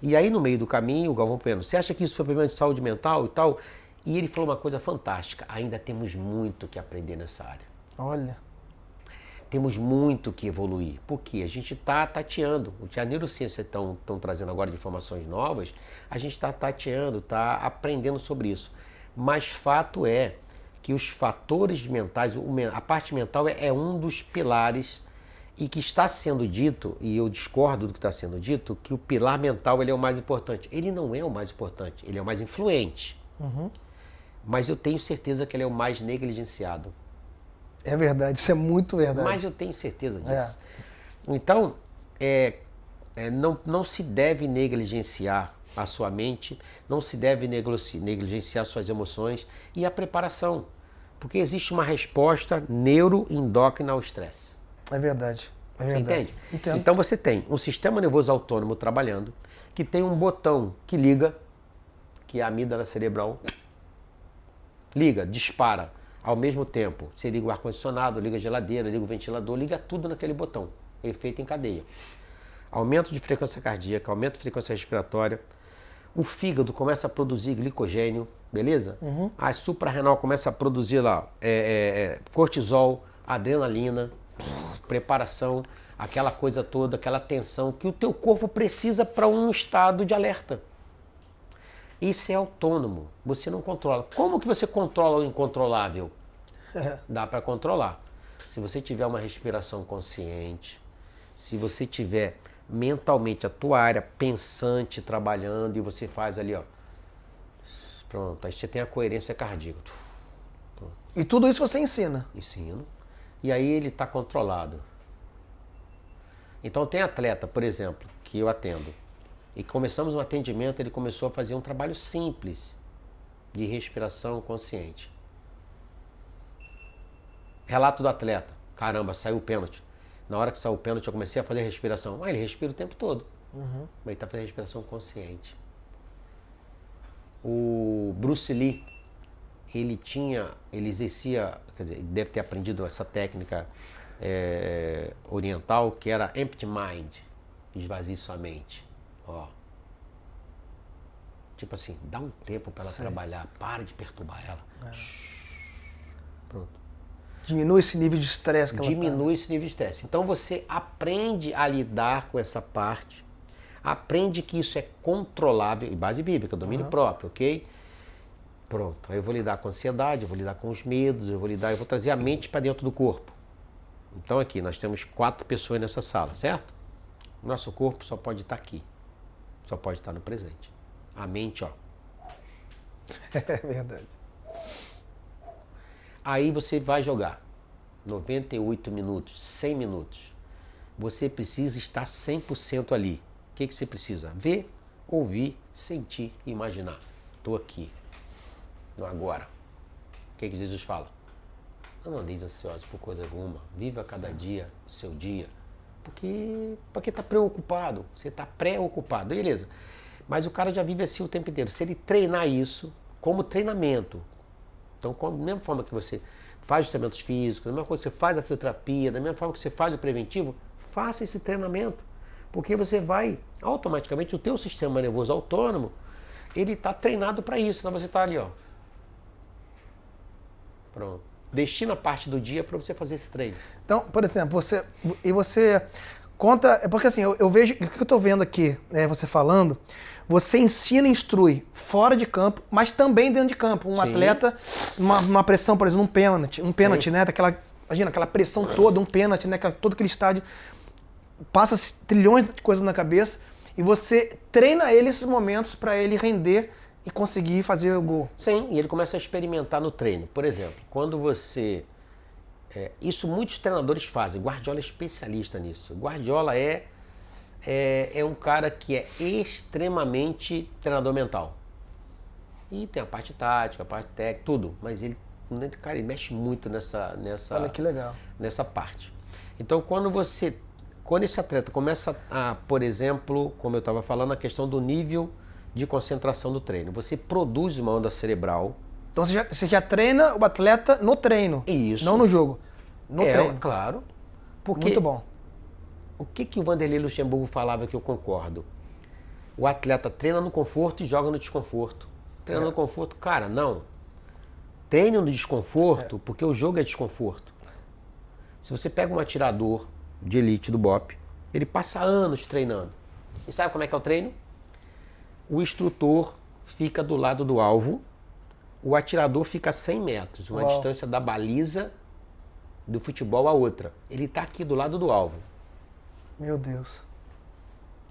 E aí no meio do caminho, o Galvão Bueno, você acha que isso foi problema de saúde mental e tal? E ele falou uma coisa fantástica, ainda temos muito que aprender nessa área. Olha. Temos muito que evoluir, porque a gente está tateando. O que a neurociência estão trazendo agora de informações novas, a gente está tateando, está aprendendo sobre isso. Mas fato é que os fatores mentais, a parte mental é um dos pilares e que está sendo dito, e eu discordo do que está sendo dito, que o pilar mental ele é o mais importante. Ele não é o mais importante, ele é o mais influente. Uhum. Mas eu tenho certeza que ele é o mais negligenciado. É verdade, isso é muito verdade. Mas eu tenho certeza disso. Então, não se deve negligenciar a sua mente, não se deve negligenciar suas emoções e a preparação. Porque existe uma resposta neuroendócrina ao estresse. É verdade. É você verdade. entende? Entendo. Então você tem um sistema nervoso autônomo trabalhando, que tem um botão que liga, que é a amígdala cerebral, liga, dispara. Ao mesmo tempo, você liga o ar-condicionado, liga a geladeira, liga o ventilador, liga tudo naquele botão. Efeito em cadeia. Aumento de frequência cardíaca, aumento de frequência respiratória. O fígado começa a produzir glicogênio, beleza? Uhum. A suprarrenal começa a produzir lá cortisol, adrenalina, preparação, aquela coisa toda, aquela tensão que o teu corpo precisa para um estado de alerta. Isso é autônomo, você não controla. Como que você controla o incontrolável? Dá para controlar. Se você tiver uma respiração consciente, se você tiver mentalmente a tua área pensante trabalhando e você faz ali, ó. Pronto, aí você tem a coerência cardíaca. Pronto. E tudo isso você ensina? Ensino. E aí ele está controlado. Então tem atleta, por exemplo, que eu atendo. E começamos um atendimento, ele começou a fazer um trabalho simples de respiração consciente. Relato do atleta. Caramba, saiu o pênalti. Na hora que saiu o pênalti, eu comecei a fazer respiração. Ele respira o tempo todo. Uhum. Mas ele está fazendo respiração consciente. O Bruce Lee, ele exercia, quer dizer, ele deve ter aprendido essa técnica oriental, que era empty mind, esvazie sua mente. Ó. Tipo assim, dá um tempo para ela trabalhar, para de perturbar ela. Pronto. Diminui esse nível de estresse que ela Diminui esse nível de estresse. Então você aprende a lidar com essa parte, aprende que isso é controlável, e base bíblica, domínio próprio, ok? Pronto. Aí eu vou lidar com a ansiedade, eu vou lidar com os medos, eu vou trazer a mente para dentro do corpo. Então aqui, nós temos 4 pessoas nessa sala, certo? Nosso corpo só pode estar aqui. Só pode estar no presente. A mente, ó. É verdade. Aí você vai jogar 98 minutos, 100 minutos. Você precisa estar 100% ali. O que você precisa? Ver, ouvir, sentir e imaginar. Estou aqui, no agora. O que Jesus fala? Não andeis ansiosos por coisa alguma. Viva cada dia o seu dia. Porque está preocupado. Você está pré-ocupado. Beleza. Mas o cara já vive assim o tempo inteiro. Se ele treinar isso como treinamento, então, da mesma forma que você faz os treinamentos físicos, da mesma forma que você faz a fisioterapia, da mesma forma que você faz o preventivo, faça esse treinamento. Porque você vai automaticamente o teu sistema nervoso autônomo, ele está treinado para isso. Então você está ali, ó. Pronto. Destina parte do dia para você fazer esse treino. Então, por exemplo, você conta, porque assim, eu vejo, o que eu estou vendo aqui, você falando, você ensina e instrui fora de campo, mas também dentro de campo. Um Sim. atleta, uma pressão, por exemplo, um pênalti, né? Imagina, aquela pressão toda, um pênalti, né? Todo aquele estádio, passa trilhões de coisas na cabeça e você treina ele esses momentos para ele render e conseguir fazer o gol. Sim, e ele começa a experimentar no treino. Por exemplo, quando você... isso muitos treinadores fazem. Guardiola é especialista nisso. Guardiola é um cara que é extremamente treinador mental. E tem a parte tática, a parte técnica, tudo. Mas ele mexe muito nessa Olha que legal. Nessa parte. Então, quando esse atleta começa a, por exemplo, como eu estava falando, a questão do nível de concentração do treino. Você produz uma onda cerebral. Então você já treina o atleta no treino. Isso. Não no jogo. No treino. Claro. Porque muito bom. O que o Vanderlei Luxemburgo falava que eu concordo? O atleta treina no conforto e joga no desconforto. Treina no conforto, cara, não. Treine no desconforto, porque o jogo é desconforto. Se você pega um atirador de elite do BOP, ele passa anos treinando. E sabe como é que é o treino? O instrutor fica do lado do alvo, o atirador fica a 100 metros, uma distância da baliza do futebol a outra. Ele está aqui do lado do alvo. Meu Deus.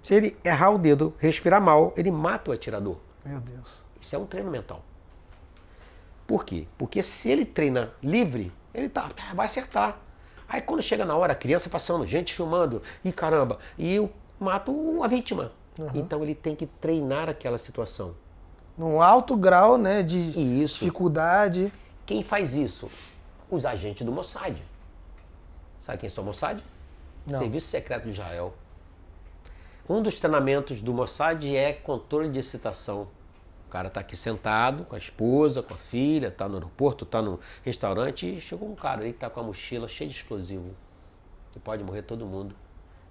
Se ele errar o dedo, respirar mal, ele mata o atirador. Meu Deus. Isso é um treino mental. Por quê? Porque se ele treina livre, ele vai acertar. Aí quando chega na hora, a criança passando, gente filmando, e caramba, e eu mato a vítima. Então ele tem que treinar aquela situação. Num alto grau, né, de Isso. dificuldade. Quem faz isso? Os agentes do Mossad. Sabe quem são o Mossad? Não. Serviço Secreto de Israel. Um dos treinamentos do Mossad é controle de excitação. O cara tá aqui sentado com a esposa, com a filha, tá no aeroporto, tá no restaurante e chegou um cara ali que tá com a mochila cheia de explosivo. Que pode morrer todo mundo.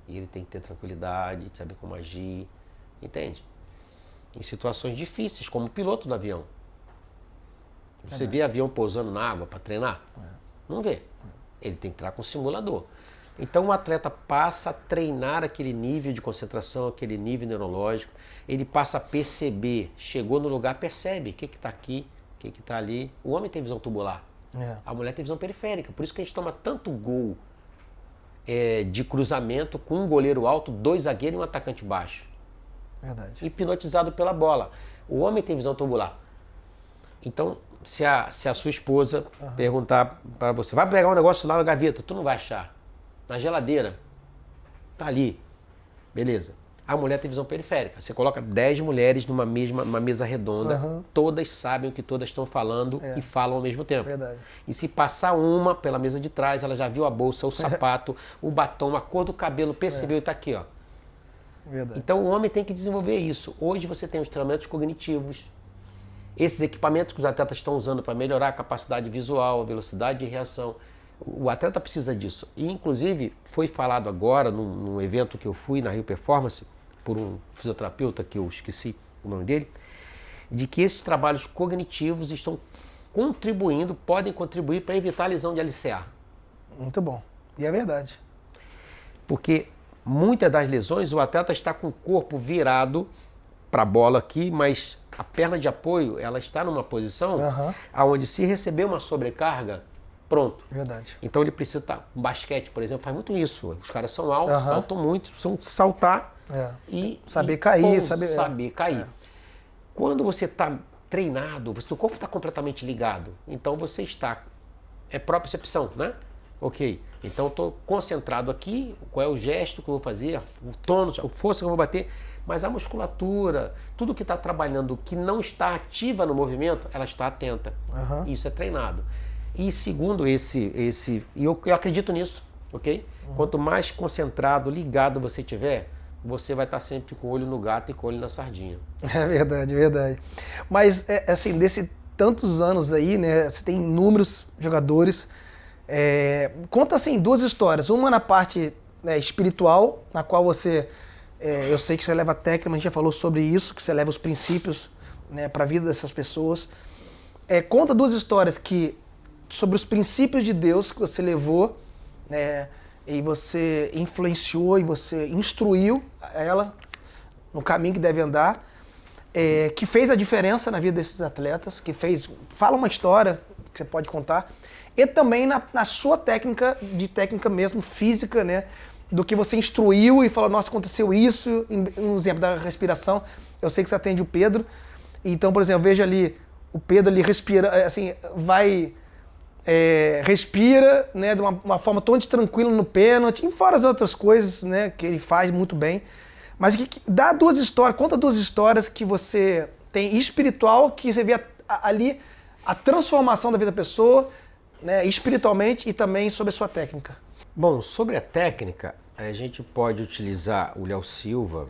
E ele tem que ter tranquilidade, saber como agir. Entende? Em situações difíceis, como o piloto do avião. Você vê avião pousando na água para treinar? Não vê. Ele tem que entrar com um simulador. Então o atleta passa a treinar aquele nível de concentração, aquele nível neurológico. Ele passa a perceber. Chegou no lugar, percebe o que está aqui, o que está ali. O homem tem visão tubular. A mulher tem visão periférica. Por isso que a gente toma tanto gol de cruzamento com um goleiro alto, 2 zagueiros e um atacante baixo. Verdade. Hipnotizado pela bola. O homem tem visão tubular. Então, se a sua esposa perguntar para você, vai pegar um negócio lá na gaveta, tu não vai achar. Na geladeira. Tá ali. Beleza. A mulher tem visão periférica. Você coloca 10 mulheres numa mesa redonda, todas sabem o que todas estão falando e falam ao mesmo tempo. Verdade. E se passar uma pela mesa de trás, ela já viu a bolsa, o sapato, o batom, a cor do cabelo, percebeu e tá aqui, ó. Verdade. Então o homem tem que desenvolver isso. Hoje você tem os treinamentos cognitivos, esses equipamentos que os atletas estão usando para melhorar a capacidade visual, a velocidade de reação. O atleta precisa disso. E inclusive foi falado agora num evento que eu fui na Rio Performance, por um fisioterapeuta que eu esqueci o nome dele, de que esses trabalhos cognitivos estão contribuindo, podem contribuir para evitar a lesão de LCA. Muito bom. E é verdade. Porque muitas das lesões, o atleta está com o corpo virado para a bola aqui, mas a perna de apoio, ela está numa posição onde se receber uma sobrecarga, pronto. Verdade. Então ele precisa estar... Basquete, por exemplo, faz muito isso. Os caras são altos, saltam muito, precisam saltar e... Saber cair, saber cair. Quando você está treinado, o corpo está completamente ligado, então você está... É propriocepção, né? Ok, então eu estou concentrado aqui, qual é o gesto que eu vou fazer, o tônus, a força que eu vou bater, mas a musculatura, tudo que está trabalhando, que não está ativa no movimento, ela está atenta. Isso é treinado. E segundo e eu acredito nisso, ok? Quanto mais concentrado, ligado você tiver, você vai estar sempre com o olho no gato e com o olho na sardinha. É verdade, verdade. Mas, assim, desses tantos anos aí, né, você tem inúmeros jogadores. Conta, assim, 2 histórias. Uma na parte espiritual, na qual você Eu sei que você leva a técnica, mas a gente já falou sobre isso, que você leva os princípios, né, para a vida dessas pessoas. Conta 2 histórias sobre os princípios de Deus que você levou, né, e você influenciou e você instruiu ela no caminho que deve andar, que fez a diferença na vida desses atletas, fala uma história que você pode contar, e também na sua técnica mesmo, física, né, do que você instruiu e falou, nossa, aconteceu isso, um exemplo da respiração, eu sei que você atende o Pedro, então, por exemplo, eu vejo ali o Pedro ali respira, assim, respira, né, de uma forma totalmente tranquila no pênalti, e fora as outras coisas, né, que ele faz muito bem. Mas dá 2 histórias, conta 2 histórias que você tem espiritual, que você vê ali a transformação da vida da pessoa, né, espiritualmente, e também sobre a sua técnica. Bom, sobre a técnica, a gente pode utilizar o Léo Silva,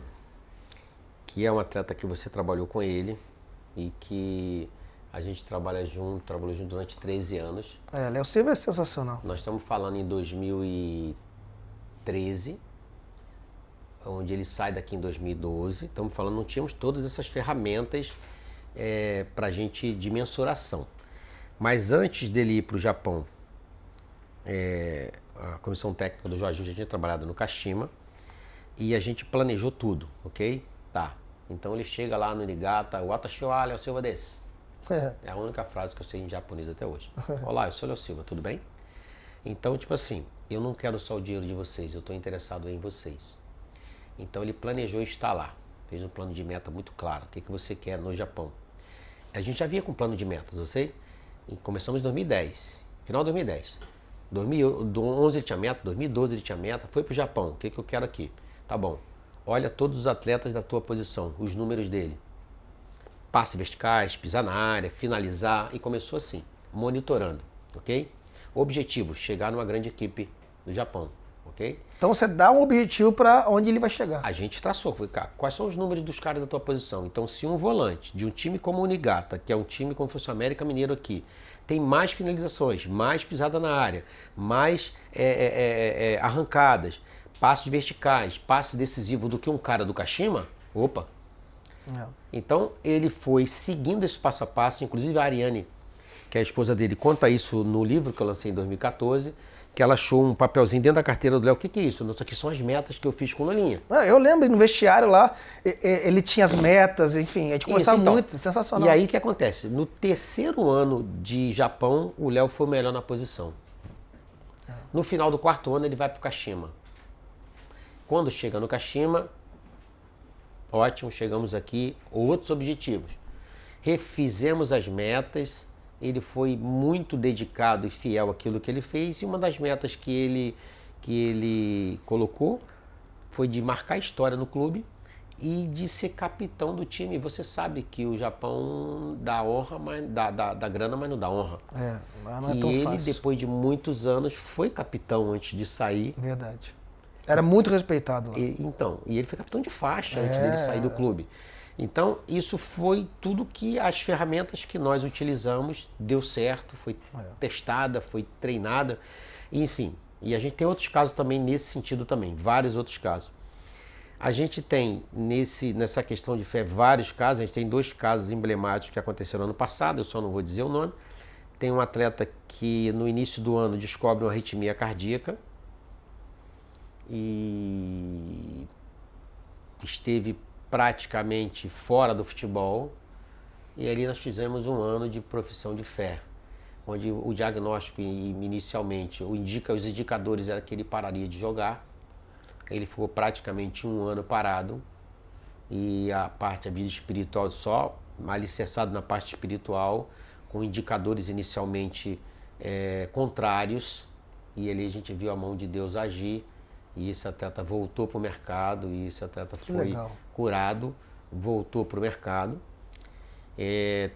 que é um atleta que você trabalhou com ele e que a gente trabalhou junto durante 13 anos. Léo Silva é sensacional. Nós estamos falando em 2013, onde ele sai daqui em 2012. Estamos falando, não tínhamos todas essas ferramentas para a gente de mensuração. Mas antes dele ir para o Japão, a comissão técnica do Jorginho já tinha trabalhado no Kashima e a gente planejou tudo, ok? Tá. Então ele chega lá no Niigata, Watashi wa Léo Silva desu. É a única frase que eu sei em japonês até hoje. Olá, eu sou Léo Silva, tudo bem? Então, tipo assim, eu não quero só o dinheiro de vocês, eu estou interessado em vocês. Então ele planejou estar lá, fez um plano de meta muito claro, o que você quer no Japão. A gente já vinha com plano de metas, eu sei? E começamos em 2010, final de 2010. 2011 ele tinha meta, 2012 ele tinha meta, foi para o Japão, o que eu quero aqui? Tá bom, olha todos os atletas da tua posição, os números dele. Passe verticais, pisar na área, finalizar, e começou assim, monitorando, ok? Objetivo, chegar numa grande equipe do Japão, ok? Então você dá um objetivo para onde ele vai chegar. A gente traçou, quais são os números dos caras da tua posição? Então, se um volante de um time como o Niigata, que é um time como fosse o América Mineiro aqui, tem mais finalizações, mais pisada na área, mais arrancadas, passes verticais, passe decisivo do que um cara do Kashima, opa! Então, ele foi seguindo esse passo a passo, inclusive a Ariane, que é a esposa dele, conta isso no livro que eu lancei em 2014, que ela achou um papelzinho dentro da carteira do Léo. O que é isso? Isso aqui são as metas que eu fiz com o Lulinha. Eu lembro, no vestiário lá, ele tinha as metas, enfim, a gente conversava muito, sensacional. E aí o que acontece? No 3º ano de Japão, o Léo foi o melhor na posição. No final do 4º ano, ele vai para o Kashima. Quando chega no Kashima, ótimo, chegamos aqui, outros objetivos. Refizemos as metas, ele foi muito dedicado e fiel àquilo que ele fez, e uma das metas que ele colocou foi de marcar história no clube e de ser capitão do time. Você sabe que o Japão dá honra, mas dá grana, mas não dá honra. Não é tão ele, fácil. Depois de muitos anos, foi capitão antes de sair. Verdade. Era muito respeitado lá. E ele foi capitão de faixa antes dele sair do clube. Então, isso foi tudo que as ferramentas que nós utilizamos deu certo, foi testada, foi treinada, enfim. E a gente tem outros casos também nesse sentido também, vários outros casos. A gente tem nessa questão de fé vários casos, a gente tem 2 casos emblemáticos que aconteceram ano passado, eu só não vou dizer o nome. Tem um atleta que no início do ano descobre uma arritmia cardíaca e esteve praticamente fora do futebol, e ali nós fizemos um ano de profissão de fé, onde o diagnóstico inicialmente, os indicadores era que ele pararia de jogar. Ele ficou praticamente um ano parado, e a vida espiritual só alicerçado na parte espiritual, com indicadores inicialmente contrários, e ali a gente viu a mão de Deus agir. E esse atleta voltou para o mercado, e esse atleta foi curado, voltou para o mercado.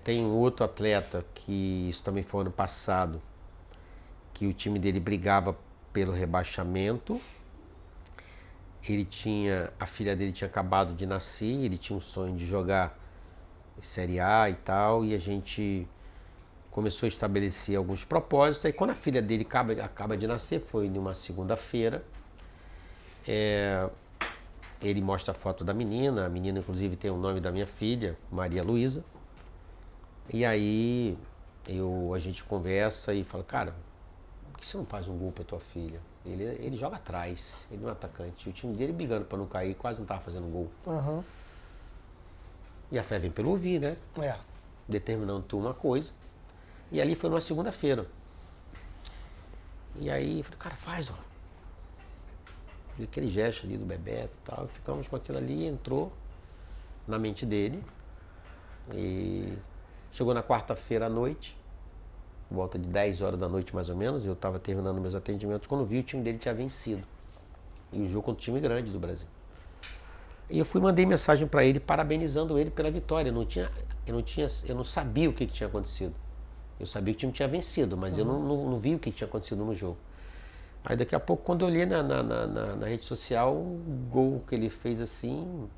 Tem um outro atleta, que isso também foi ano passado, que o time dele brigava pelo rebaixamento. A filha dele tinha acabado de nascer, ele tinha um sonho de jogar Série A e tal, e a gente começou a estabelecer alguns propósitos. Aí quando a filha dele acaba de nascer, foi numa segunda-feira, Ele mostra a foto da menina, a menina inclusive tem o nome da minha filha, Maria Luísa. E aí a gente conversa e fala, cara, por que você não faz um gol pra tua filha? Ele joga atrás, ele não é atacante. O time dele brigando pra não cair, quase não tava fazendo gol. Uhum. E a fé vem pelo ouvir, né? É. Determinando tu uma coisa. E ali foi numa segunda-feira. E aí eu falei, cara, faz, ó. E aquele gesto ali do Bebeto e tal. Ficamos com aquilo ali, entrou na mente dele. E chegou na quarta-feira à noite, volta de 10 horas da noite mais ou menos, eu estava terminando meus atendimentos, quando vi o time dele tinha vencido. E o jogo contra o time grande do Brasil. E eu mandei mensagem para ele, parabenizando ele pela vitória. Eu não sabia o que tinha acontecido. Eu sabia que o time tinha vencido, mas eu não vi o que tinha acontecido no jogo. Aí daqui a pouco, quando eu olhei na rede social, o gol que ele fez assim,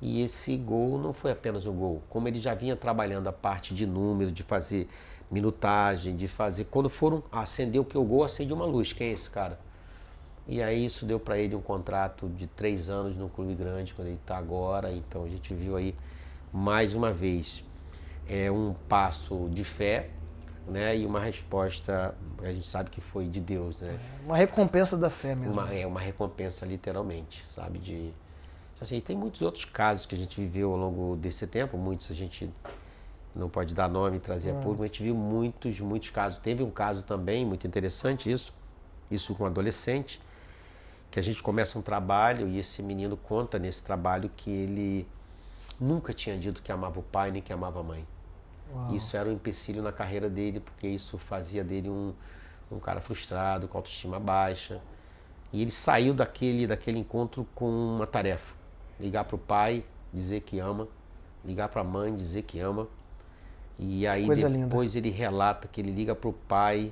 e esse gol não foi apenas um gol. Como ele já vinha trabalhando a parte de número, de fazer minutagem, de fazer... Quando foram acender o que o gol, acende uma luz. Quem é esse cara? E aí isso deu para ele um contrato de 3 anos no clube grande, quando ele está agora. Então a gente viu aí, mais uma vez, um passo de fé, né? E uma resposta, a gente sabe que foi de Deus, né? Uma recompensa da fé mesmo. Uma recompensa literalmente, sabe? Assim, tem muitos outros casos que a gente viveu ao longo desse tempo, muitos a gente não pode dar nome e trazer a público, mas a gente viu muitos casos. Teve um caso também, muito interessante isso com um adolescente, que a gente começa um trabalho e esse menino conta nesse trabalho que ele nunca tinha dito que amava o pai nem que amava a mãe. Uau. Isso era um empecilho na carreira dele, porque isso fazia dele um cara frustrado, com autoestima baixa. E ele saiu daquele encontro com uma tarefa: ligar para o pai, dizer que ama, ligar para a mãe, dizer que ama. E aí depois ele relata que ele liga para o pai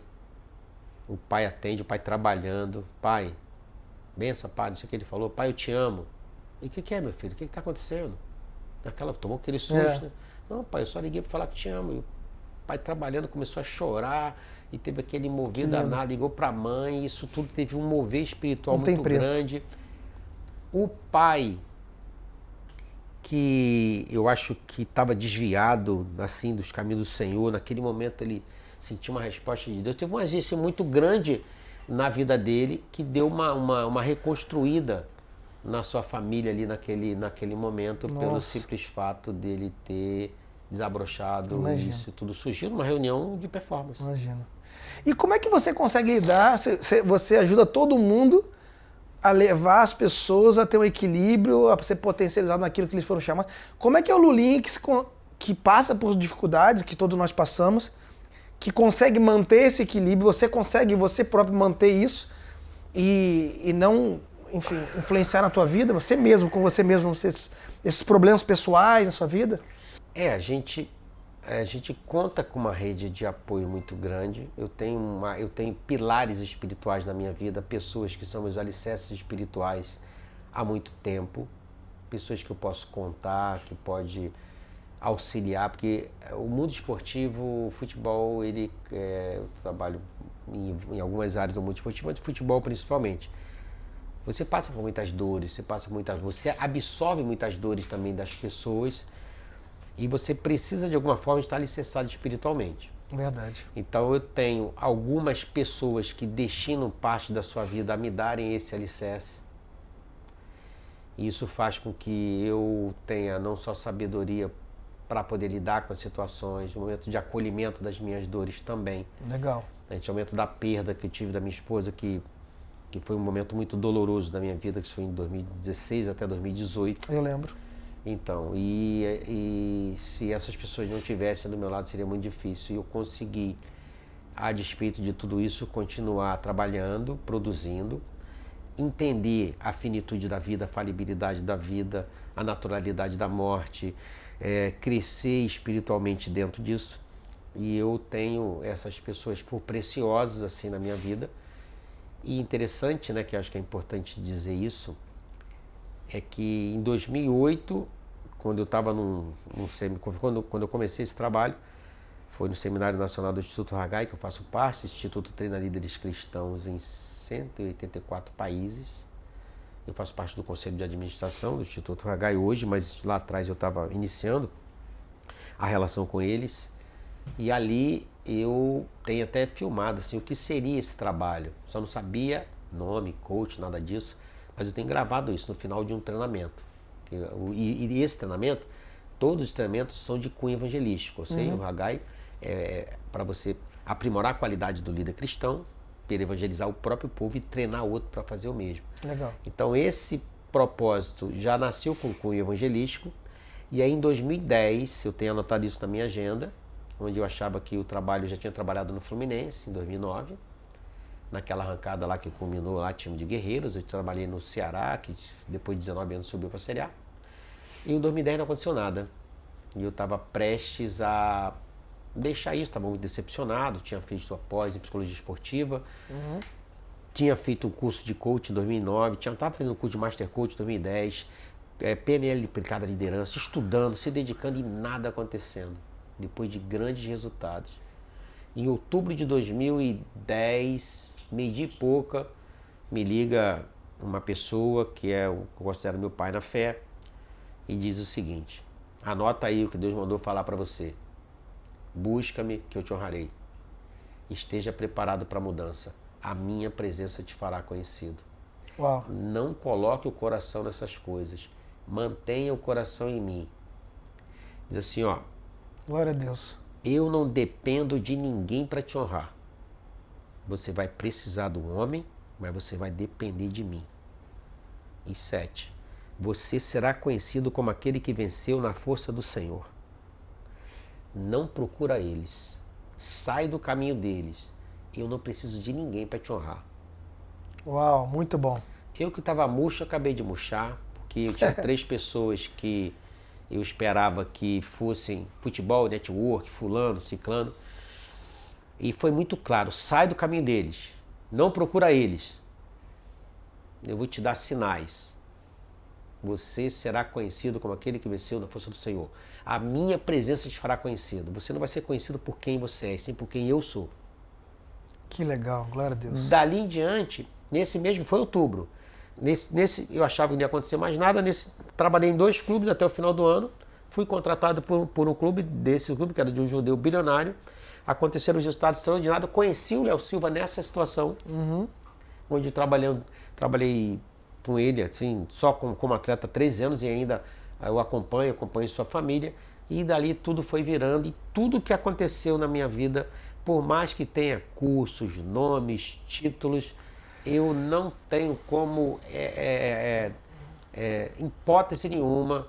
atende, o pai trabalhando. Pai, benção, pai, não sei o que ele falou. Pai, eu te amo. E o que é, meu filho? O que está acontecendo? Tomou aquele susto, né? Não, pai, eu só liguei para falar que te amo. E o pai trabalhando começou a chorar e teve aquele mover danado, ligou para a mãe, e isso tudo teve um mover espiritual muito grande. O pai, que eu acho que estava desviado assim dos caminhos do Senhor, naquele momento ele sentiu uma resposta de Deus. Teve uma agência muito grande na vida dele que deu uma reconstruída na sua família ali naquele momento. Nossa. Pelo simples fato dele ter desabrochado. Imagina. Isso tudo surgiu numa reunião de performance. Imagina. E como é que você consegue lidar? Você ajuda todo mundo a levar as pessoas a ter um equilíbrio, a ser potencializado naquilo que eles foram chamados. Como é que é o Lulinha que passa por dificuldades, que todos nós passamos, que consegue manter esse equilíbrio? Você consegue você próprio manter isso e não, enfim, influenciar na tua vida, você mesmo, com você mesmo, esses problemas pessoais na sua vida? A gente conta com uma rede de apoio muito grande. Eu tenho pilares espirituais na minha vida, pessoas que são meus alicerces espirituais há muito tempo, pessoas que eu posso contar, que pode auxiliar, porque o mundo esportivo, o futebol, eu trabalho em algumas áreas do mundo esportivo, mas o futebol principalmente. Você passa por muitas dores, você absorve muitas dores também das pessoas. E você precisa, de alguma forma, estar alicerçado espiritualmente. Verdade. Então, eu tenho algumas pessoas que destinam parte da sua vida a me darem esse alicerce. E isso faz com que eu tenha não só sabedoria para poder lidar com as situações, no momento de acolhimento das minhas dores também. Legal. No momento da perda que eu tive da minha esposa, que foi um momento muito doloroso da minha vida, que foi em 2016 até 2018. Eu lembro. Então, e se essas pessoas não tivessem do meu lado, seria muito difícil. E eu consegui, a despeito de tudo isso, continuar trabalhando, produzindo, entender a finitude da vida, a falibilidade da vida, a naturalidade da morte, crescer espiritualmente dentro disso. E eu tenho essas pessoas por preciosas assim na minha vida. E interessante, né, que eu acho que é importante dizer isso, é que em 2008, quando eu estava quando eu comecei esse trabalho, foi no Seminário Nacional do Instituto Haggai, que eu faço parte. Esse instituto treina líderes cristãos em 184 países, Eu faço parte do Conselho de Administração do Instituto Haggai hoje, mas lá atrás eu estava iniciando a relação com eles. E ali eu tenho até filmado assim, o que seria esse trabalho. Só não sabia nome, coach, nada disso, mas eu tenho gravado isso no final de um treinamento. E esse treinamento, todos os treinamentos são de cunho evangelístico. Ou seja, o Haggai é para você aprimorar a qualidade do líder cristão, para evangelizar o próprio povo e treinar outro para fazer o mesmo. Legal. Então esse propósito já nasceu com cunho evangelístico. E aí em 2010, eu tenho anotado isso na minha agenda, onde eu achava que o trabalho, eu já tinha trabalhado no Fluminense em 2009, naquela arrancada lá que culminou lá, time de guerreiros. Eu trabalhei no Ceará, que depois de 19 anos subiu para a Série A. E em 2010 não aconteceu nada. E eu estava prestes a deixar isso, estava muito decepcionado, tinha feito a pós em psicologia esportiva, tinha feito um curso de coach em 2009, estava fazendo um curso de Master Coach em 2010, PNL aplicada à liderança, estudando, se dedicando e nada acontecendo, depois de grandes resultados. Em outubro de 2010, meio-dia e pouca, me liga uma pessoa que eu considero meu pai na fé e diz o seguinte: anota aí o que Deus mandou falar para você. Busca-me que eu te honrarei. Esteja preparado para a mudança. A minha presença te fará conhecido. Uau. Não coloque o coração nessas coisas. Mantenha o coração em mim. Diz assim, ó. Glória a Deus. Eu não dependo de ninguém para te honrar. Você vai precisar do homem, mas você vai depender de mim. E 7. Você será conhecido como aquele que venceu na força do Senhor. Não procura eles. Sai do caminho deles. Eu não preciso de ninguém para te honrar. Uau, muito bom. Eu que estava murcho, acabei de murchar, porque eu tinha 3 pessoas que eu esperava que fossem futebol, network, fulano, ciclano. E foi muito claro, sai do caminho deles. Não procura eles. Eu vou te dar sinais. Você será conhecido como aquele que venceu na força do Senhor. A minha presença te fará conhecido. Você não vai ser conhecido por quem você é, sim por quem eu sou. Que legal, glória a Deus. Dali em diante, nesse mesmo, foi outubro. Nesse eu achava que não ia acontecer mais nada. Trabalhei em 2 clubes até o final do ano. Fui contratado por um clube, desse clube, que era de um judeu bilionário. Aconteceram os resultados extraordinários. Conheci o Léo Silva nessa situação, onde trabalhei com ele, assim, só como atleta há 13 anos e ainda eu acompanho sua família. E dali tudo foi virando e tudo que aconteceu na minha vida, por mais que tenha cursos, nomes, títulos, eu não tenho como, hipótese nenhuma,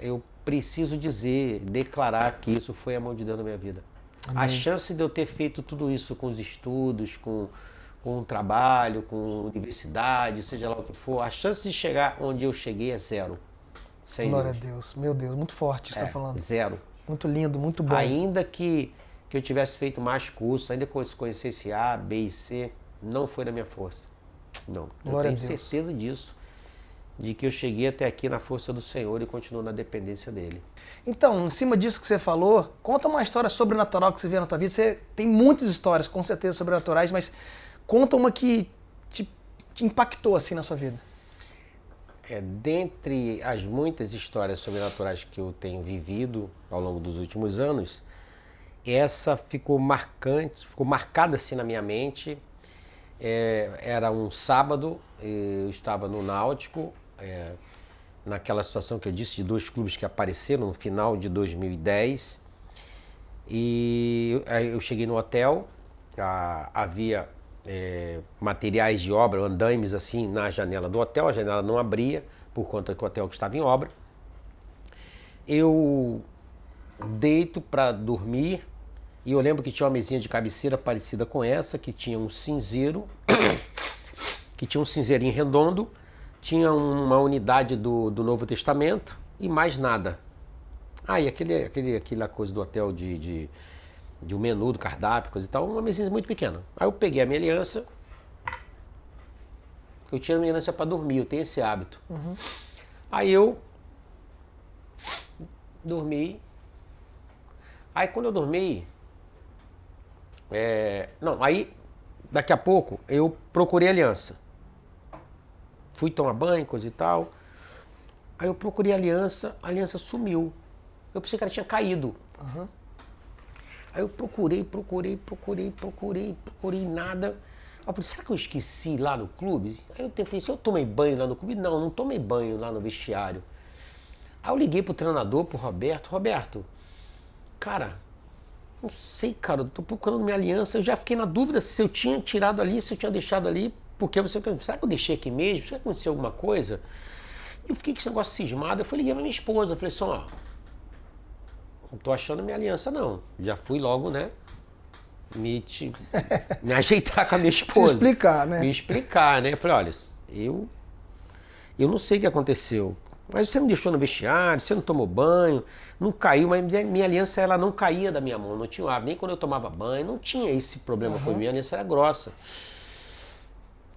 eu preciso declarar que isso foi a mão de Deus na minha vida. Amém. A chance de eu ter feito tudo isso com os estudos, com o trabalho, com universidade, seja lá o que for, a chance de chegar onde eu cheguei é 0. Sem Glória Deus. a Deus. Meu Deus, muito forte você está falando. 0. Muito lindo, muito bom. Ainda que eu tivesse feito mais cursos, ainda que eu conhecesse A, B e C, não foi da minha força. Não. Glória eu tenho certeza disso, de que eu cheguei até aqui na força do Senhor e continuo na dependência dele. Então, em cima disso que você falou, conta uma história sobrenatural que você vê na tua vida. Você tem muitas histórias, com certeza, sobrenaturais, mas conta uma que te impactou assim na sua vida. Dentre as muitas histórias sobrenaturais que eu tenho vivido ao longo dos últimos anos, essa ficou marcada assim na minha mente. Era um sábado, eu estava no Náutico, naquela situação que eu disse de 2 clubes que apareceram no final de 2010. E aí eu cheguei no hotel, havia materiais de obra, andaimes assim na janela do hotel, a janela não abria por conta que o hotel estava em obra. Eu deito para dormir e eu lembro que tinha uma mesinha de cabeceira parecida com essa, que tinha um cinzeiro, que tinha um cinzeirinho redondo, tinha uma unidade do Novo Testamento e mais nada. E aquela coisa do hotel de um menu, do cardápio, coisa e tal, uma mesinha muito pequena. Aí eu peguei a minha aliança, eu tinha a minha aliança para dormir, eu tenho esse hábito. Aí eu dormi. Aí quando eu dormi, aí daqui a pouco eu procurei a aliança. fui tomar banho, coisa e tal. Aí eu procurei a aliança sumiu. Eu pensei que ela tinha caído. Uhum. Aí eu procurei, nada. Aí eu falei, será que eu esqueci lá no clube? Aí eu tentei, se eu tomei banho lá no clube? Não tomei banho lá no vestiário. Aí eu liguei pro treinador, pro Roberto. Roberto, cara, não sei, cara, eu tô procurando minha aliança. Eu já fiquei na dúvida se eu tinha tirado ali, se eu tinha deixado ali. Porque você, será que eu deixei aqui mesmo? Será que aconteceu alguma coisa? E eu fiquei com esse negócio cismado. Eu fui liguei pra minha esposa. Eu falei assim, ó, não tô achando minha aliança, não. Já fui logo, né? Me ajeitar com a minha esposa. Se explicar, né? Me explicar, né? Eu falei, olha, eu não sei o que aconteceu. Mas você me deixou no vestiário, você não tomou banho, não caiu, mas minha aliança ela não caía da minha mão, não tinha nem quando eu tomava banho, não tinha esse problema com a minha aliança, era grossa.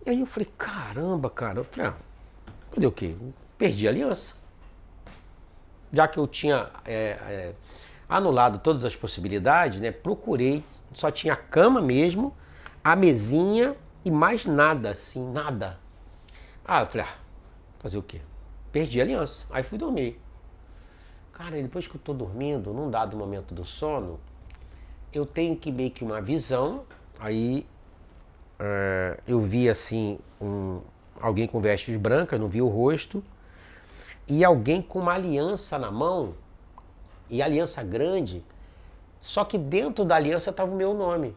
E aí eu falei, caramba, cara, eu falei, fazer o quê? Perdi a aliança. Já que eu tinha anulado todas as possibilidades, né? Procurei, só tinha a cama mesmo, a mesinha e mais nada, assim, nada. Eu falei, fazer o quê? Perdi a aliança. Aí fui dormir. Cara, depois que eu tô dormindo, num dado momento do sono, eu tenho que meio que uma visão, aí eu vi assim, alguém com vestes brancas, não vi o rosto, e alguém com uma aliança na mão, e aliança grande, só que dentro da aliança estava o meu nome.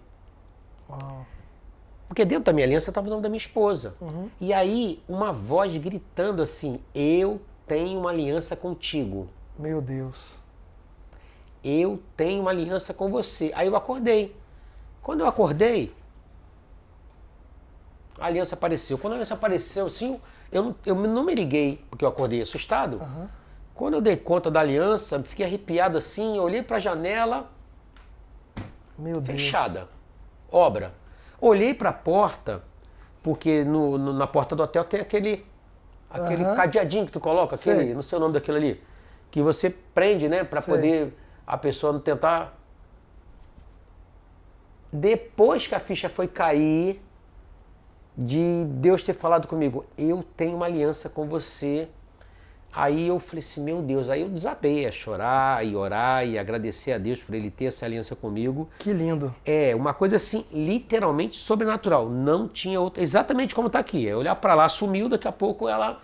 Uau. Porque dentro da minha aliança estava o nome da minha esposa. Uhum. E aí, uma voz gritando assim, eu tenho uma aliança contigo. Meu Deus. Eu tenho uma aliança com você. Aí eu acordei. Quando eu acordei, a aliança apareceu. Quando a aliança apareceu, assim, eu não me liguei, porque eu acordei assustado. Uhum. Quando eu dei conta da aliança, fiquei arrepiado assim, olhei para a janela, Meu fechada, Deus. obra. Olhei para a porta, porque na porta do hotel tem aquele cadeadinho que tu coloca, aquele, não sei o nome daquilo ali, que você prende, né, para poder a pessoa não tentar. Depois que a ficha foi cair, de Deus ter falado comigo, eu tenho uma aliança com você. Aí eu falei assim, meu Deus, aí eu desabei a chorar e orar e agradecer a Deus por Ele ter essa aliança comigo. Que lindo. É, uma coisa assim, literalmente sobrenatural. Não tinha outra, exatamente como está aqui. É olhar para lá, sumiu, daqui a pouco ela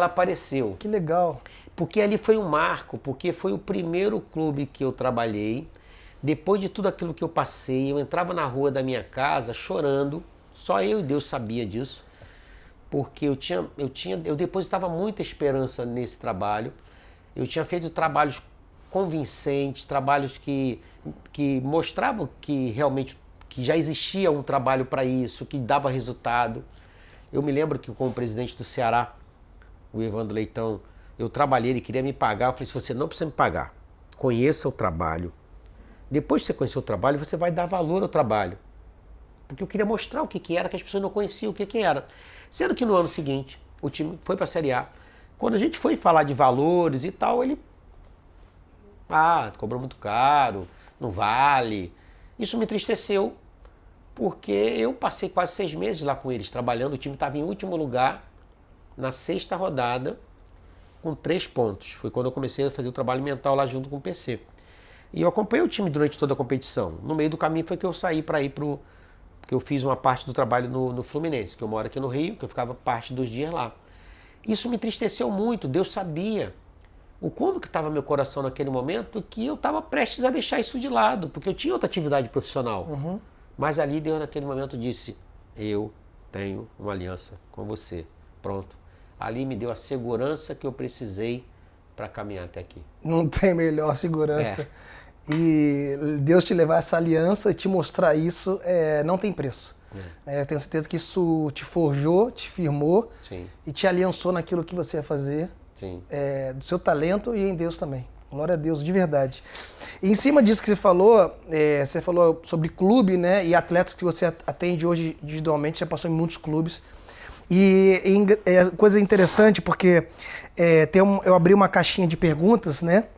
apareceu. Que legal. Porque ali foi um marco, porque foi o primeiro clube que eu trabalhei. Depois de tudo aquilo que eu passei, eu entrava na rua da minha casa chorando. Só eu e Deus sabia disso. Porque eu depositava muita esperança nesse trabalho. Eu tinha feito trabalhos convincentes, trabalhos que mostravam que realmente que já existia um trabalho para isso, que dava resultado. Eu me lembro que com o presidente do Ceará, o Evandro Leitão, eu trabalhei, ele queria me pagar, eu falei, se você não precisa me pagar, conheça o trabalho. Depois que você conhecer o trabalho, você vai dar valor ao trabalho. Porque eu queria mostrar o que era, que as pessoas não conheciam o que era. Sendo que no ano seguinte, o time foi para a Série A. Quando a gente foi falar de valores e tal, ele... cobrou muito caro, não vale. Isso me entristeceu, porque eu passei quase 6 meses lá com eles, trabalhando. O time estava em último lugar, na 6ª rodada, com 3 pontos. Foi quando eu comecei a fazer o trabalho mental lá junto com o PC. E eu acompanhei o time durante toda a competição. No meio do caminho foi que eu saí para ir pro... Porque eu fiz uma parte do trabalho no Fluminense, que eu moro aqui no Rio, que eu ficava parte dos dias lá. Isso me entristeceu muito, Deus sabia o quanto que estava meu coração naquele momento, que eu estava prestes a deixar isso de lado, porque eu tinha outra atividade profissional. Uhum. Mas ali Deus naquele momento disse, eu tenho uma aliança com você, pronto. Ali me deu a segurança que eu precisei para caminhar até aqui. Não tem melhor segurança. E Deus te levar essa aliança e te mostrar isso, não tem preço. Eu tenho certeza que isso te forjou, te firmou. Sim. E te aliançou naquilo que você ia fazer. Sim. Do seu talento e em Deus também. Glória a Deus, de verdade. E em cima disso que você falou sobre clube, né? E atletas que você atende hoje individualmente, já passou em muitos clubes. E coisa interessante, porque eu abri uma caixinha de perguntas, né?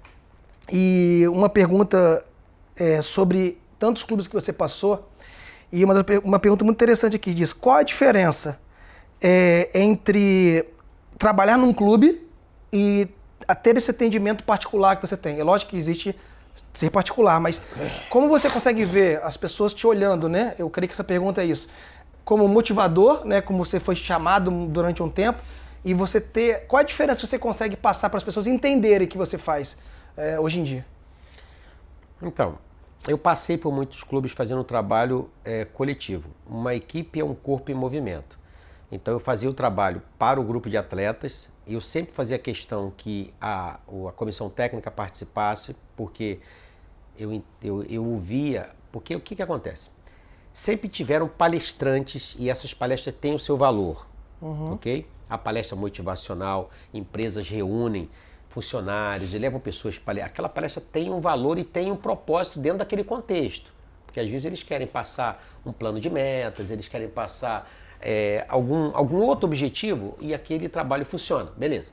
E uma pergunta sobre tantos clubes que você passou, e uma pergunta muito interessante aqui diz, qual a diferença entre trabalhar num clube e a ter esse atendimento particular que você tem. É lógico que existe ser particular, mas como você consegue ver as pessoas te olhando, né? Eu creio que essa pergunta é isso. Como motivador, né? Como você foi chamado durante um tempo, e você ter... Qual a diferença que você consegue passar para as pessoas entenderem o que você faz hoje em dia? Então, eu passei por muitos clubes fazendo um trabalho coletivo. Uma equipe é um corpo em movimento. Então eu fazia o trabalho para o grupo de atletas, e eu sempre fazia questão que a comissão técnica participasse, porque eu ouvia... Porque o que acontece? Sempre tiveram palestrantes, e essas palestras têm o seu valor, ok? A palestra motivacional, empresas reúnem funcionários e levam pessoas para... Aquela palestra tem um valor e tem um propósito dentro daquele contexto. Porque às vezes eles querem passar um plano de metas, eles querem passar algum outro objetivo, e aquele trabalho funciona, beleza.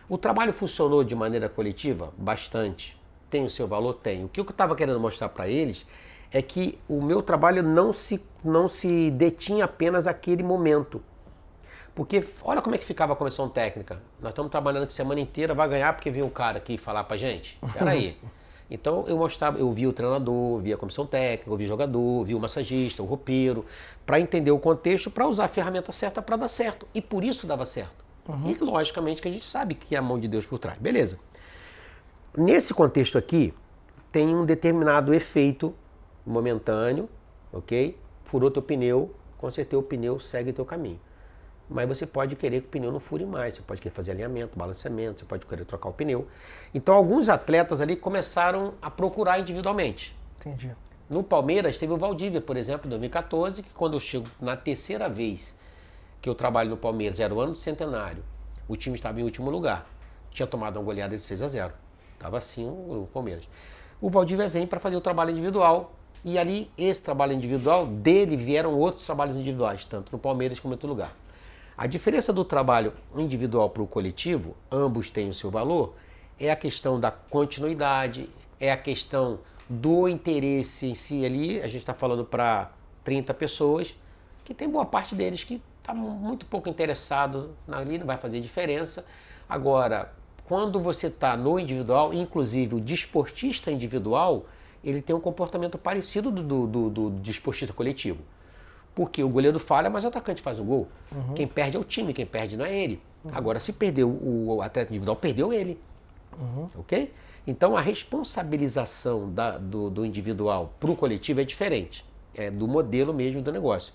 O trabalho funcionou de maneira coletiva? Bastante. Tem o seu valor? Tem. O que eu estava querendo mostrar para eles é que o meu trabalho não se detinha apenas aquele momento. Porque olha como é que ficava a comissão técnica. Nós estamos trabalhando aqui semana inteira, vai ganhar porque veio um cara aqui falar pra gente? Peraí. Então eu mostrava, eu via o treinador, via a comissão técnica, eu via o jogador, via o massagista, o roupeiro, para entender o contexto, para usar a ferramenta certa para dar certo. E por isso dava certo. E logicamente que a gente sabe que é a mão de Deus por trás. Beleza. Nesse contexto aqui, tem um determinado efeito momentâneo, ok? Furou teu pneu, consertei o pneu, segue teu caminho. Mas você pode querer que o pneu não fure mais, você pode querer fazer alinhamento, balanceamento, você pode querer trocar o pneu. Então alguns atletas ali começaram a procurar individualmente. Entendi. No Palmeiras teve o Valdívia, por exemplo, em 2014, que quando eu chego na terceira vez que eu trabalho no Palmeiras, era o ano do centenário, o time estava em último lugar, tinha tomado uma goleada de 6-0, estava assim o Palmeiras. O Valdívia vem para fazer o trabalho individual, e ali esse trabalho individual, dele vieram outros trabalhos individuais, tanto no Palmeiras como em outro lugar. A diferença do trabalho individual para o coletivo, ambos têm o seu valor, é a questão da continuidade, é a questão do interesse em si ali. A gente está falando para 30 pessoas, que tem boa parte deles que está muito pouco interessado ali, não vai fazer diferença. Agora, quando você está no individual, inclusive o desportista individual, ele tem um comportamento parecido do desportista coletivo. Porque o goleiro falha, mas o atacante faz o gol. Quem perde é o time, quem perde não é ele. Agora, se perdeu o atleta individual, perdeu ele. Ok? Então, a responsabilização do individual para o coletivo é diferente. É do modelo mesmo do negócio.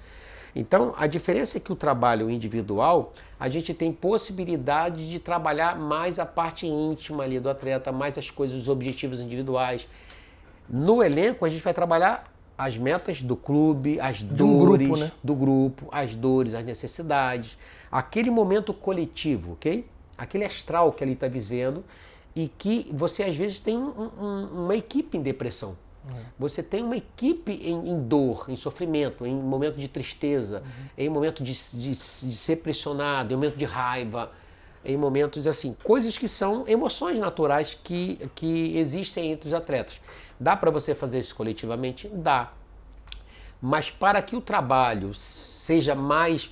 Então, a diferença é que o trabalho individual, a gente tem possibilidade de trabalhar mais a parte íntima ali do atleta, mais as coisas, os objetivos individuais. No elenco, a gente vai trabalhar as metas do clube, as dores do grupo, as dores, as necessidades, aquele momento coletivo, ok? Aquele astral que ali está vivendo, e que você às vezes tem uma equipe em depressão. Você tem uma equipe em dor, em sofrimento, em momento de tristeza, em momento de ser pressionado, em momento de raiva, em momentos assim, coisas que são emoções naturais que existem entre os atletas. Dá para você fazer isso coletivamente? Dá. Mas para que o trabalho seja mais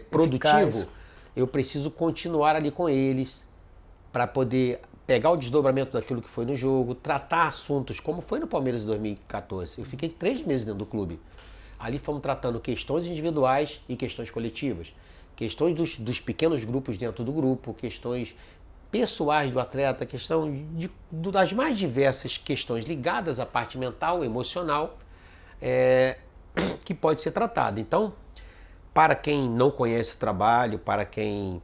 produtivo, eu preciso continuar ali com eles para poder pegar o desdobramento daquilo que foi no jogo, tratar assuntos como foi no Palmeiras em 2014. Eu fiquei 3 meses dentro do clube. Ali fomos tratando questões individuais e questões coletivas. Questões dos pequenos grupos dentro do grupo, questões pessoais do atleta, questão das mais diversas questões ligadas à parte mental, emocional, que pode ser tratada. Então, para quem não conhece o trabalho, para quem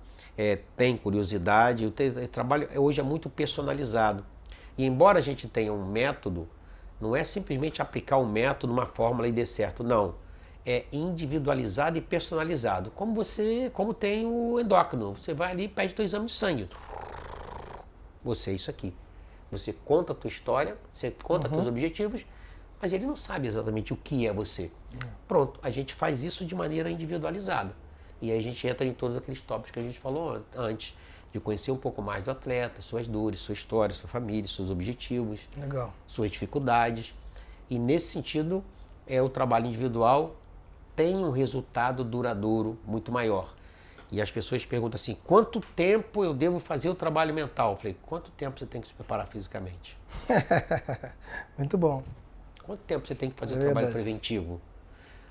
tem curiosidade, o trabalho hoje é muito personalizado. E embora a gente tenha um método, não é simplesmente aplicar um método, uma fórmula e dê certo, não. É individualizado e personalizado. Como tem o endócrino. Você vai ali e pede teu exame de sangue. Você é isso aqui. Você conta a tua história, você conta teus objetivos, mas ele não sabe exatamente o que é você. Pronto, a gente faz isso de maneira individualizada. E aí a gente entra em todos aqueles tópicos que a gente falou antes, de conhecer um pouco mais do atleta, suas dores, sua história, sua família, seus objetivos, suas dificuldades. E nesse sentido, o trabalho individual tem um resultado duradouro muito maior. E as pessoas perguntam assim, quanto tempo eu devo fazer o trabalho mental? Eu falei, quanto tempo você tem que se preparar fisicamente? Muito bom. Quanto tempo você tem que fazer É o trabalho verdade. preventivo?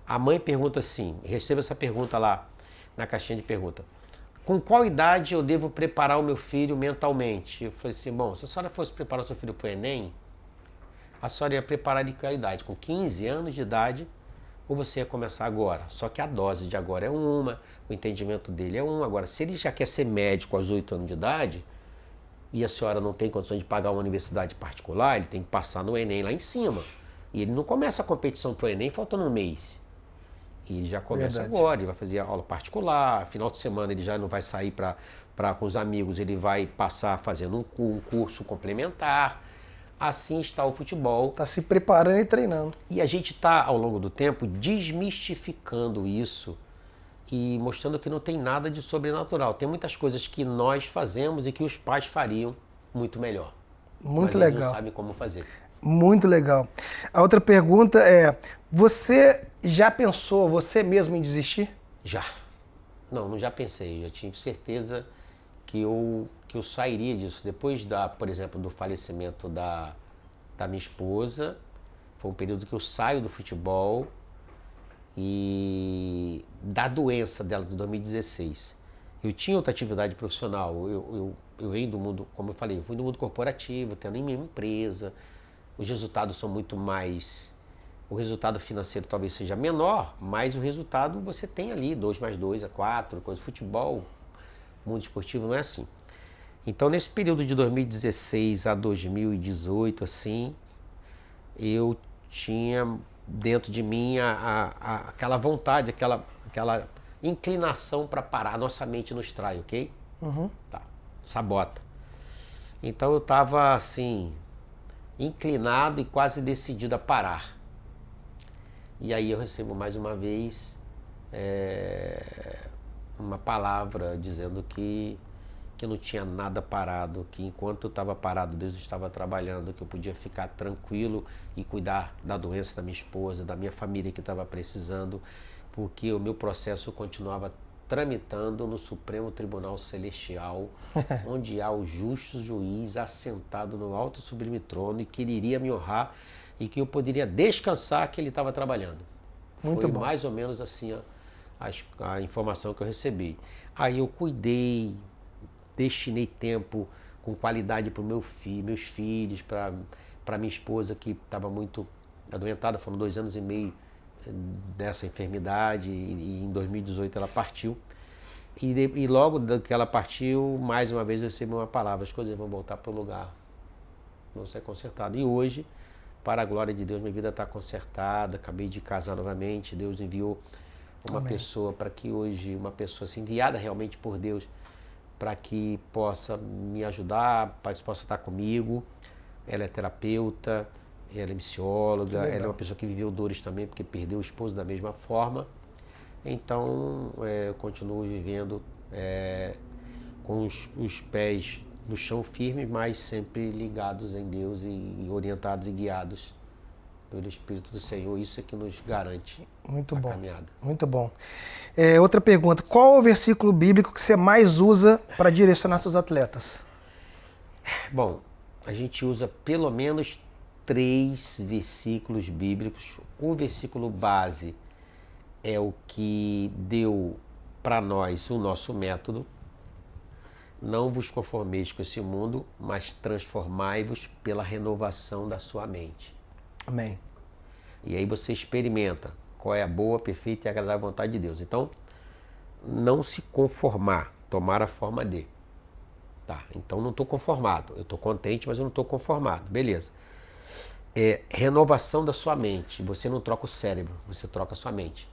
A mãe pergunta assim, recebo essa pergunta lá na caixinha de pergunta. Com qual idade eu devo preparar o meu filho mentalmente? Eu falei assim, bom, se a senhora fosse preparar o seu filho para o Enem, a senhora ia preparar ele com a idade? Com 15 anos de idade, ou você ia começar agora? Só que a dose de agora é uma, o entendimento dele é um. Agora, se ele já quer ser médico aos 8 anos de idade, e a senhora não tem condições de pagar uma universidade particular, ele tem que passar no Enem lá em cima. E ele não começa a competição para o Enem faltando um mês. E ele já começa Verdade. agora, ele vai fazer aula particular, final de semana ele já não vai sair com os amigos, ele vai passar fazendo um curso complementar. Assim está o futebol. Tá se preparando e treinando. E a gente está, ao longo do tempo, desmistificando isso e mostrando que não tem nada de sobrenatural. Tem muitas coisas que nós fazemos e que os pais fariam muito melhor. Muito mas eles legal. não sabem como fazer. Muito legal. A outra pergunta é, você já pensou você mesmo em desistir? Já. Não já pensei. Já tive certeza que eu sairia disso. Depois, por exemplo, do falecimento da minha esposa, foi um período que eu saio do futebol e da doença dela de 2016. Eu tinha outra atividade profissional. Eu venho do mundo, como eu falei, eu fui do mundo corporativo, tendo em minha empresa. Os resultados são muito mais... O resultado financeiro talvez seja menor, mas o resultado você tem ali, 2 mais 2 é 4, coisa. Futebol, mundo esportivo não é assim. Então, nesse período de 2016 a 2018, assim, eu tinha dentro de mim aquela vontade, aquela inclinação para parar. Nossa mente nos trai, ok? Uhum. Tá, sabota. Então, eu estava, assim, inclinado e quase decidido a parar. E aí eu recebo mais uma vez uma palavra dizendo que não tinha nada parado, que enquanto eu estava parado, Deus estava trabalhando, que eu podia ficar tranquilo e cuidar da doença da minha esposa, da minha família que estava precisando, porque o meu processo continuava tramitando no Supremo Tribunal Celestial, onde há o justo juiz assentado no alto e sublime trono e que ele iria me honrar e que eu poderia descansar que ele estava trabalhando. Muito Foi bom. mais ou menos assim a informação que eu recebi. Aí eu cuidei, destinei tempo com qualidade para meus filhos, para minha esposa que estava muito adoentada, foram 2 anos e meio dessa enfermidade e em 2018 ela partiu. E logo que ela partiu, mais uma vez eu recebi uma palavra, as coisas vão voltar para o lugar, vão ser consertadas. E hoje, para a glória de Deus, minha vida está consertada, acabei de casar novamente, Deus enviou uma Amém. pessoa para que hoje, uma pessoa assim, enviada realmente por Deus, para que possa me ajudar, possa estar comigo. Ela é terapeuta, ela é missióloga, ela é uma pessoa que viveu dores também, porque perdeu o esposo da mesma forma. Então, eu continuo vivendo com os pés no chão firme, mas sempre ligados em Deus e orientados e guiados pelo Espírito do Senhor. Isso é que nos garante Muito a bom. caminhada. Muito bom. Outra pergunta, qual é o versículo bíblico que você mais usa para direcionar seus atletas? Bom, a gente usa pelo menos 3 versículos bíblicos. O versículo base é o que deu para nós o nosso método. Não vos conformeis com esse mundo, mas transformai-vos pela renovação da sua mente. Amém. E aí você experimenta qual é a boa, perfeita e agradável vontade de Deus. Então, não se conformar, tomar a forma de. Tá, então não estou conformado. Eu estou contente, mas eu não estou conformado. Beleza. Renovação da sua mente. Você não troca o cérebro, você troca a sua mente.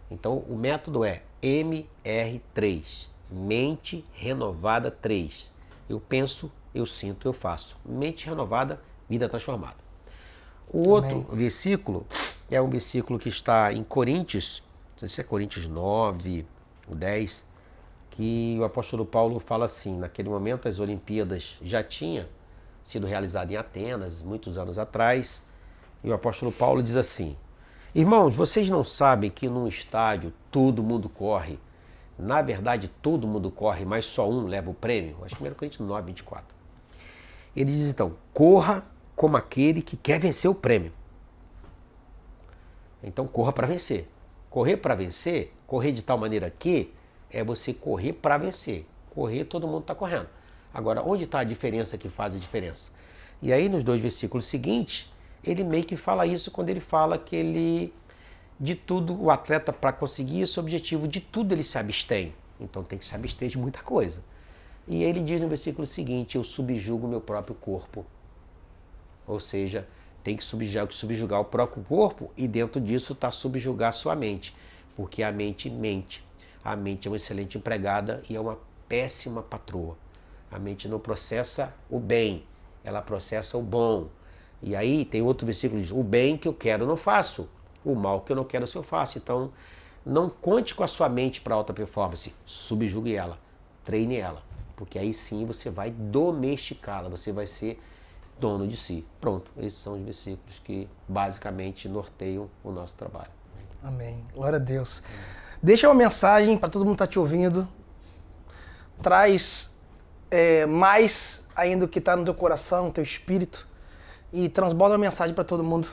Então, o método é MR3. Mente renovada 3. Eu penso, eu sinto, eu faço. Mente renovada, vida transformada. O outro versículo é um versículo que está em Coríntios, não sei se é Coríntios 9, o 10, que o apóstolo Paulo fala assim, naquele momento as Olimpíadas já tinham sido realizadas em Atenas, muitos anos atrás, e o apóstolo Paulo diz assim, irmãos, vocês não sabem que num estádio todo mundo corre, Na verdade, todo mundo corre, mas só um leva o prêmio. Acho que 1 Coríntios 9, 24. Ele diz então, corra como aquele que quer vencer o prêmio. Então corra para vencer. Correr para vencer, correr de tal maneira que é você correr para vencer. Correr, todo mundo está correndo. Agora, onde está a diferença que faz a diferença? E aí, nos 2 versículos seguintes, ele meio que fala isso quando ele fala que ele, de tudo, o atleta, para conseguir esse objetivo, de tudo ele se abstém. Então tem que se abster de muita coisa. E ele diz no versículo seguinte, eu subjugo o meu próprio corpo. Ou seja, tem que subjugar o próprio corpo e dentro disso está subjugar a sua mente. Porque a mente mente. A mente é uma excelente empregada e é uma péssima patroa. A mente não processa o bem, ela processa o bom. E aí tem outro versículo que diz, o bem que eu quero eu não faço, o mal que eu não quero eu faço. Então, não conte com a sua mente para alta performance, subjugue ela, treine ela. Porque aí sim você vai domesticá-la, você vai ser dono de si. Pronto, esses são os versículos que basicamente norteiam o nosso trabalho. Amém. Glória a Deus. Deixa uma mensagem para todo mundo que está te ouvindo. Traz mais ainda o que está no teu coração, no teu espírito. E transborda uma mensagem para todo mundo.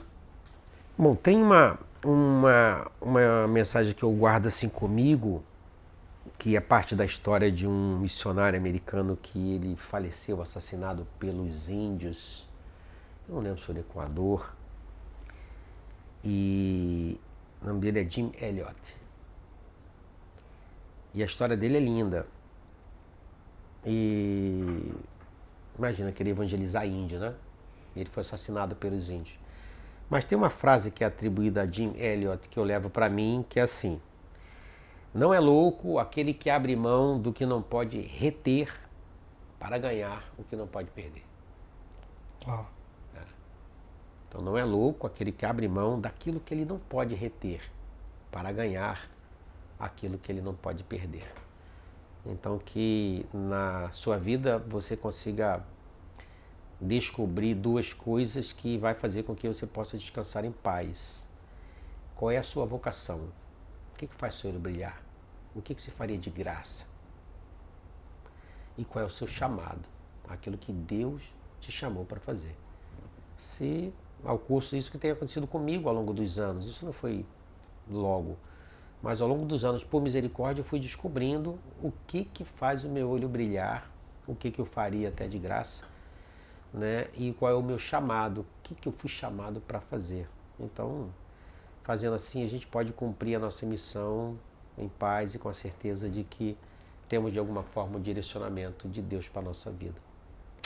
Bom, tem uma mensagem que eu guardo assim comigo, que é parte da história de um missionário americano que ele faleceu assassinado pelos índios. Eu não lembro se foi no Equador. E o nome dele é Jim Elliot. E a história dele é linda. E imagina, querer evangelizar índio, né? Ele foi assassinado pelos índios. Mas tem uma frase que é atribuída a Jim Elliot que eu levo para mim, que é assim: não é louco aquele que abre mão do que não pode reter para ganhar o que não pode perder. Oh. Então não é louco aquele que abre mão daquilo que ele não pode reter para ganhar aquilo que ele não pode perder. Então que na sua vida você consiga descobrir 2 coisas que vai fazer com que você possa descansar em paz. Qual é a sua vocação? O que faz seu olho brilhar? O que você faria de graça? E qual é o seu chamado? Aquilo que Deus te chamou para fazer. Se ao curso, isso que tem acontecido comigo ao longo dos anos, isso não foi logo, mas ao longo dos anos, por misericórdia, eu fui descobrindo o que faz o meu olho brilhar, o que eu faria até de graça, né? E qual é o meu chamado, o que eu fui chamado para fazer. Então, fazendo assim, a gente pode cumprir a nossa missão em paz e com a certeza de que temos de alguma forma o direcionamento de Deus para a nossa vida.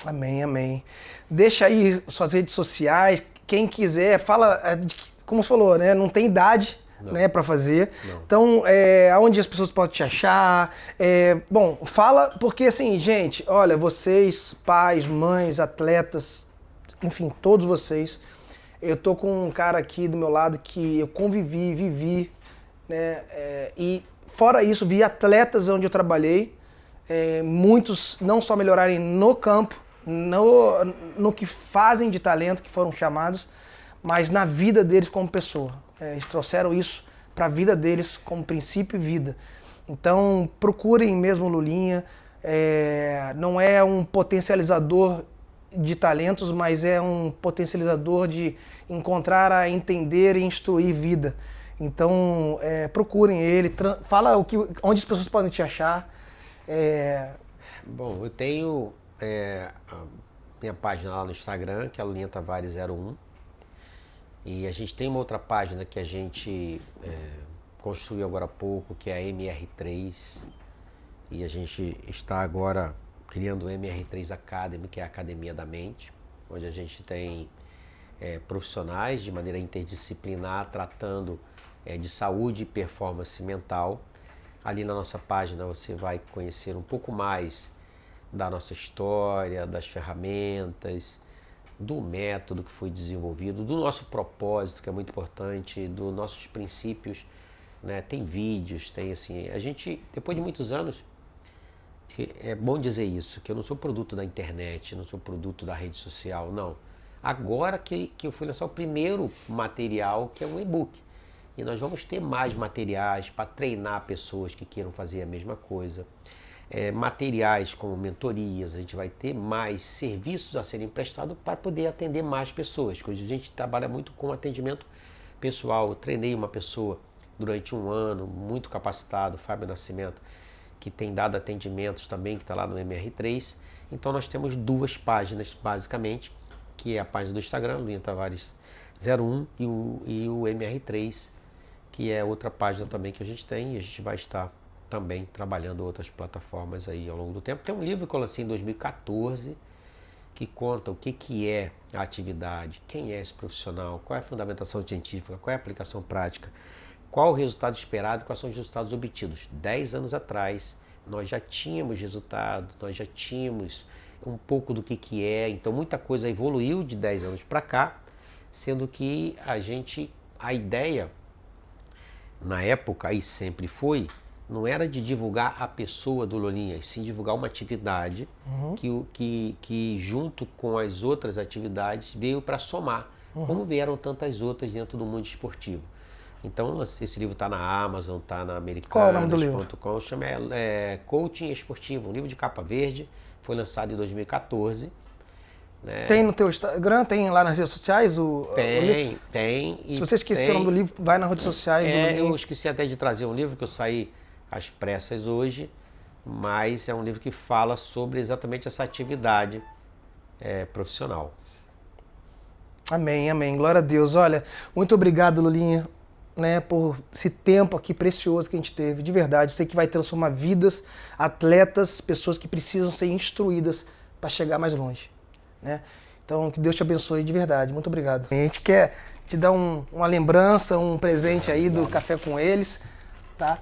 Amém, amém. Deixa aí suas redes sociais, quem quiser, fala, como você falou, né? Não tem idade, né, para fazer. Não. Então, aonde as pessoas podem te achar? Bom, fala, porque assim, gente, olha, vocês, pais, mães, atletas, enfim, todos vocês, eu tô com um cara aqui do meu lado que eu convivi, vivi, né? E fora isso, vi atletas onde eu trabalhei, muitos não só melhorarem no campo, no que fazem de talento, que foram chamados, mas na vida deles como pessoa. Eles trouxeram isso para a vida deles como princípio e vida. Então procurem mesmo o Lulinha. Não é um potencializador de talentos, mas é um potencializador de encontrar, a entender e instruir vida. Então procurem ele, fala onde as pessoas podem te achar. Bom, eu tenho a minha página lá no Instagram, que é a Lulinha Tavares 01. E a gente tem uma outra página que a gente construiu agora há pouco, que é a MR3. E a gente está agora criando o MR3 Academy, que é a Academia da Mente, onde a gente tem profissionais de maneira interdisciplinar tratando de saúde e performance mental. Ali na nossa página você vai conhecer um pouco mais da nossa história, das ferramentas, do método que foi desenvolvido, do nosso propósito, que é muito importante, dos nossos princípios, né? Tem vídeos, tem assim, a gente, depois de muitos anos, é bom dizer isso, que eu não sou produto da internet, não sou produto da rede social, não. Agora que eu fui lançar o primeiro material, que é um e-book. E nós vamos ter mais materiais para treinar pessoas que queiram fazer a mesma coisa. Materiais como mentorias, a gente vai ter mais serviços a serem prestados para poder atender mais pessoas. Hoje a gente trabalha muito com atendimento pessoal. Eu treinei uma pessoa durante um ano, muito capacitado, Fábio Nascimento, que tem dado atendimentos também, que está lá no MR3. Então nós temos 2 páginas, basicamente, que é a página do Instagram, Lulinha Tavares 01, e o MR3, que é outra página também que a gente tem, e a gente vai estar também trabalhando outras plataformas aí ao longo do tempo. Tem um livro que eu lancei em 2014, que conta o que é a atividade, quem é esse profissional, qual é a fundamentação científica, qual é a aplicação prática, qual o resultado esperado e quais são os resultados obtidos. 10 anos atrás, nós já tínhamos resultados, nós já tínhamos um pouco do que é, então muita coisa evoluiu de 10 anos para cá, sendo que a ideia, na época, e sempre foi, não era de divulgar a pessoa do Lulinha, e sim divulgar uma atividade que junto com as outras atividades veio para somar, como vieram tantas outras dentro do mundo esportivo. Então esse livro está na Amazon, está na Americanas.com, chama Coaching Esportivo, um livro de capa verde, foi lançado em 2014. Né? Tem no teu Instagram, tem lá nas redes sociais? Tem. Se você esqueceu o nome do livro, vai nas redes sociais. Eu esqueci até de trazer um livro que eu saí às pressas hoje, mas é um livro que fala sobre exatamente essa atividade profissional. Amém, amém. Glória a Deus. Olha, muito obrigado, Lulinha, né, por esse tempo aqui precioso que a gente teve. De verdade, sei que vai transformar vidas, atletas, pessoas que precisam ser instruídas para chegar mais longe. Né? Então, que Deus te abençoe de verdade. Muito obrigado. A gente quer te dar uma lembrança, um presente aí do Café com Eles, tá?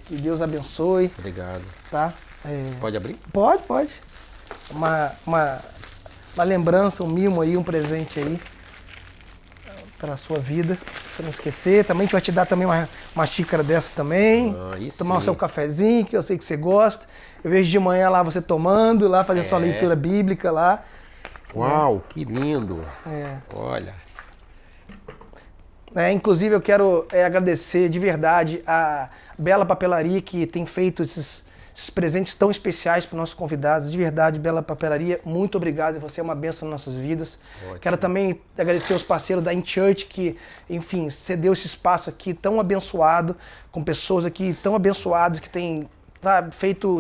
Que Deus abençoe. Obrigado. Tá? Você pode abrir? Pode. Uma lembrança, um mimo aí, um presente aí para a sua vida. Você não esquecer. Também a gente vai te dar também uma xícara dessa também. Tomar o seu cafezinho, que eu sei que você gosta. Eu vejo de manhã lá você tomando, lá fazer sua leitura bíblica lá. Uau, que lindo! Olha. Inclusive eu quero agradecer de verdade a Bela Papelaria, que tem feito esses presentes tão especiais para os nossos convidados. De verdade, Bela Papelaria, muito obrigado. Você é uma bênção nas nossas vidas. Ótimo. Quero também agradecer aos parceiros da InChurch que, enfim, cedeu esse espaço aqui tão abençoado, com pessoas aqui tão abençoadas que têm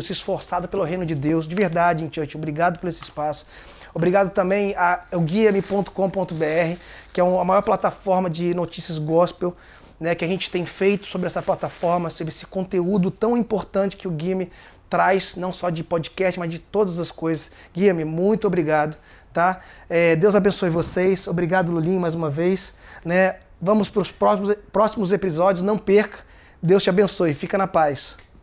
se esforçado pelo reino de Deus. De verdade, InChurch, obrigado por esse espaço. Obrigado também ao guiame.com.br, que é a maior plataforma de notícias gospel, né, que a gente tem feito sobre essa plataforma, sobre esse conteúdo tão importante que o Guiame traz, não só de podcast, mas de todas as coisas. Guiame, muito obrigado. Tá? Deus abençoe vocês. Obrigado, Lulinha, mais uma vez. Né? Vamos para os próximos episódios. Não perca. Deus te abençoe. Fica na paz.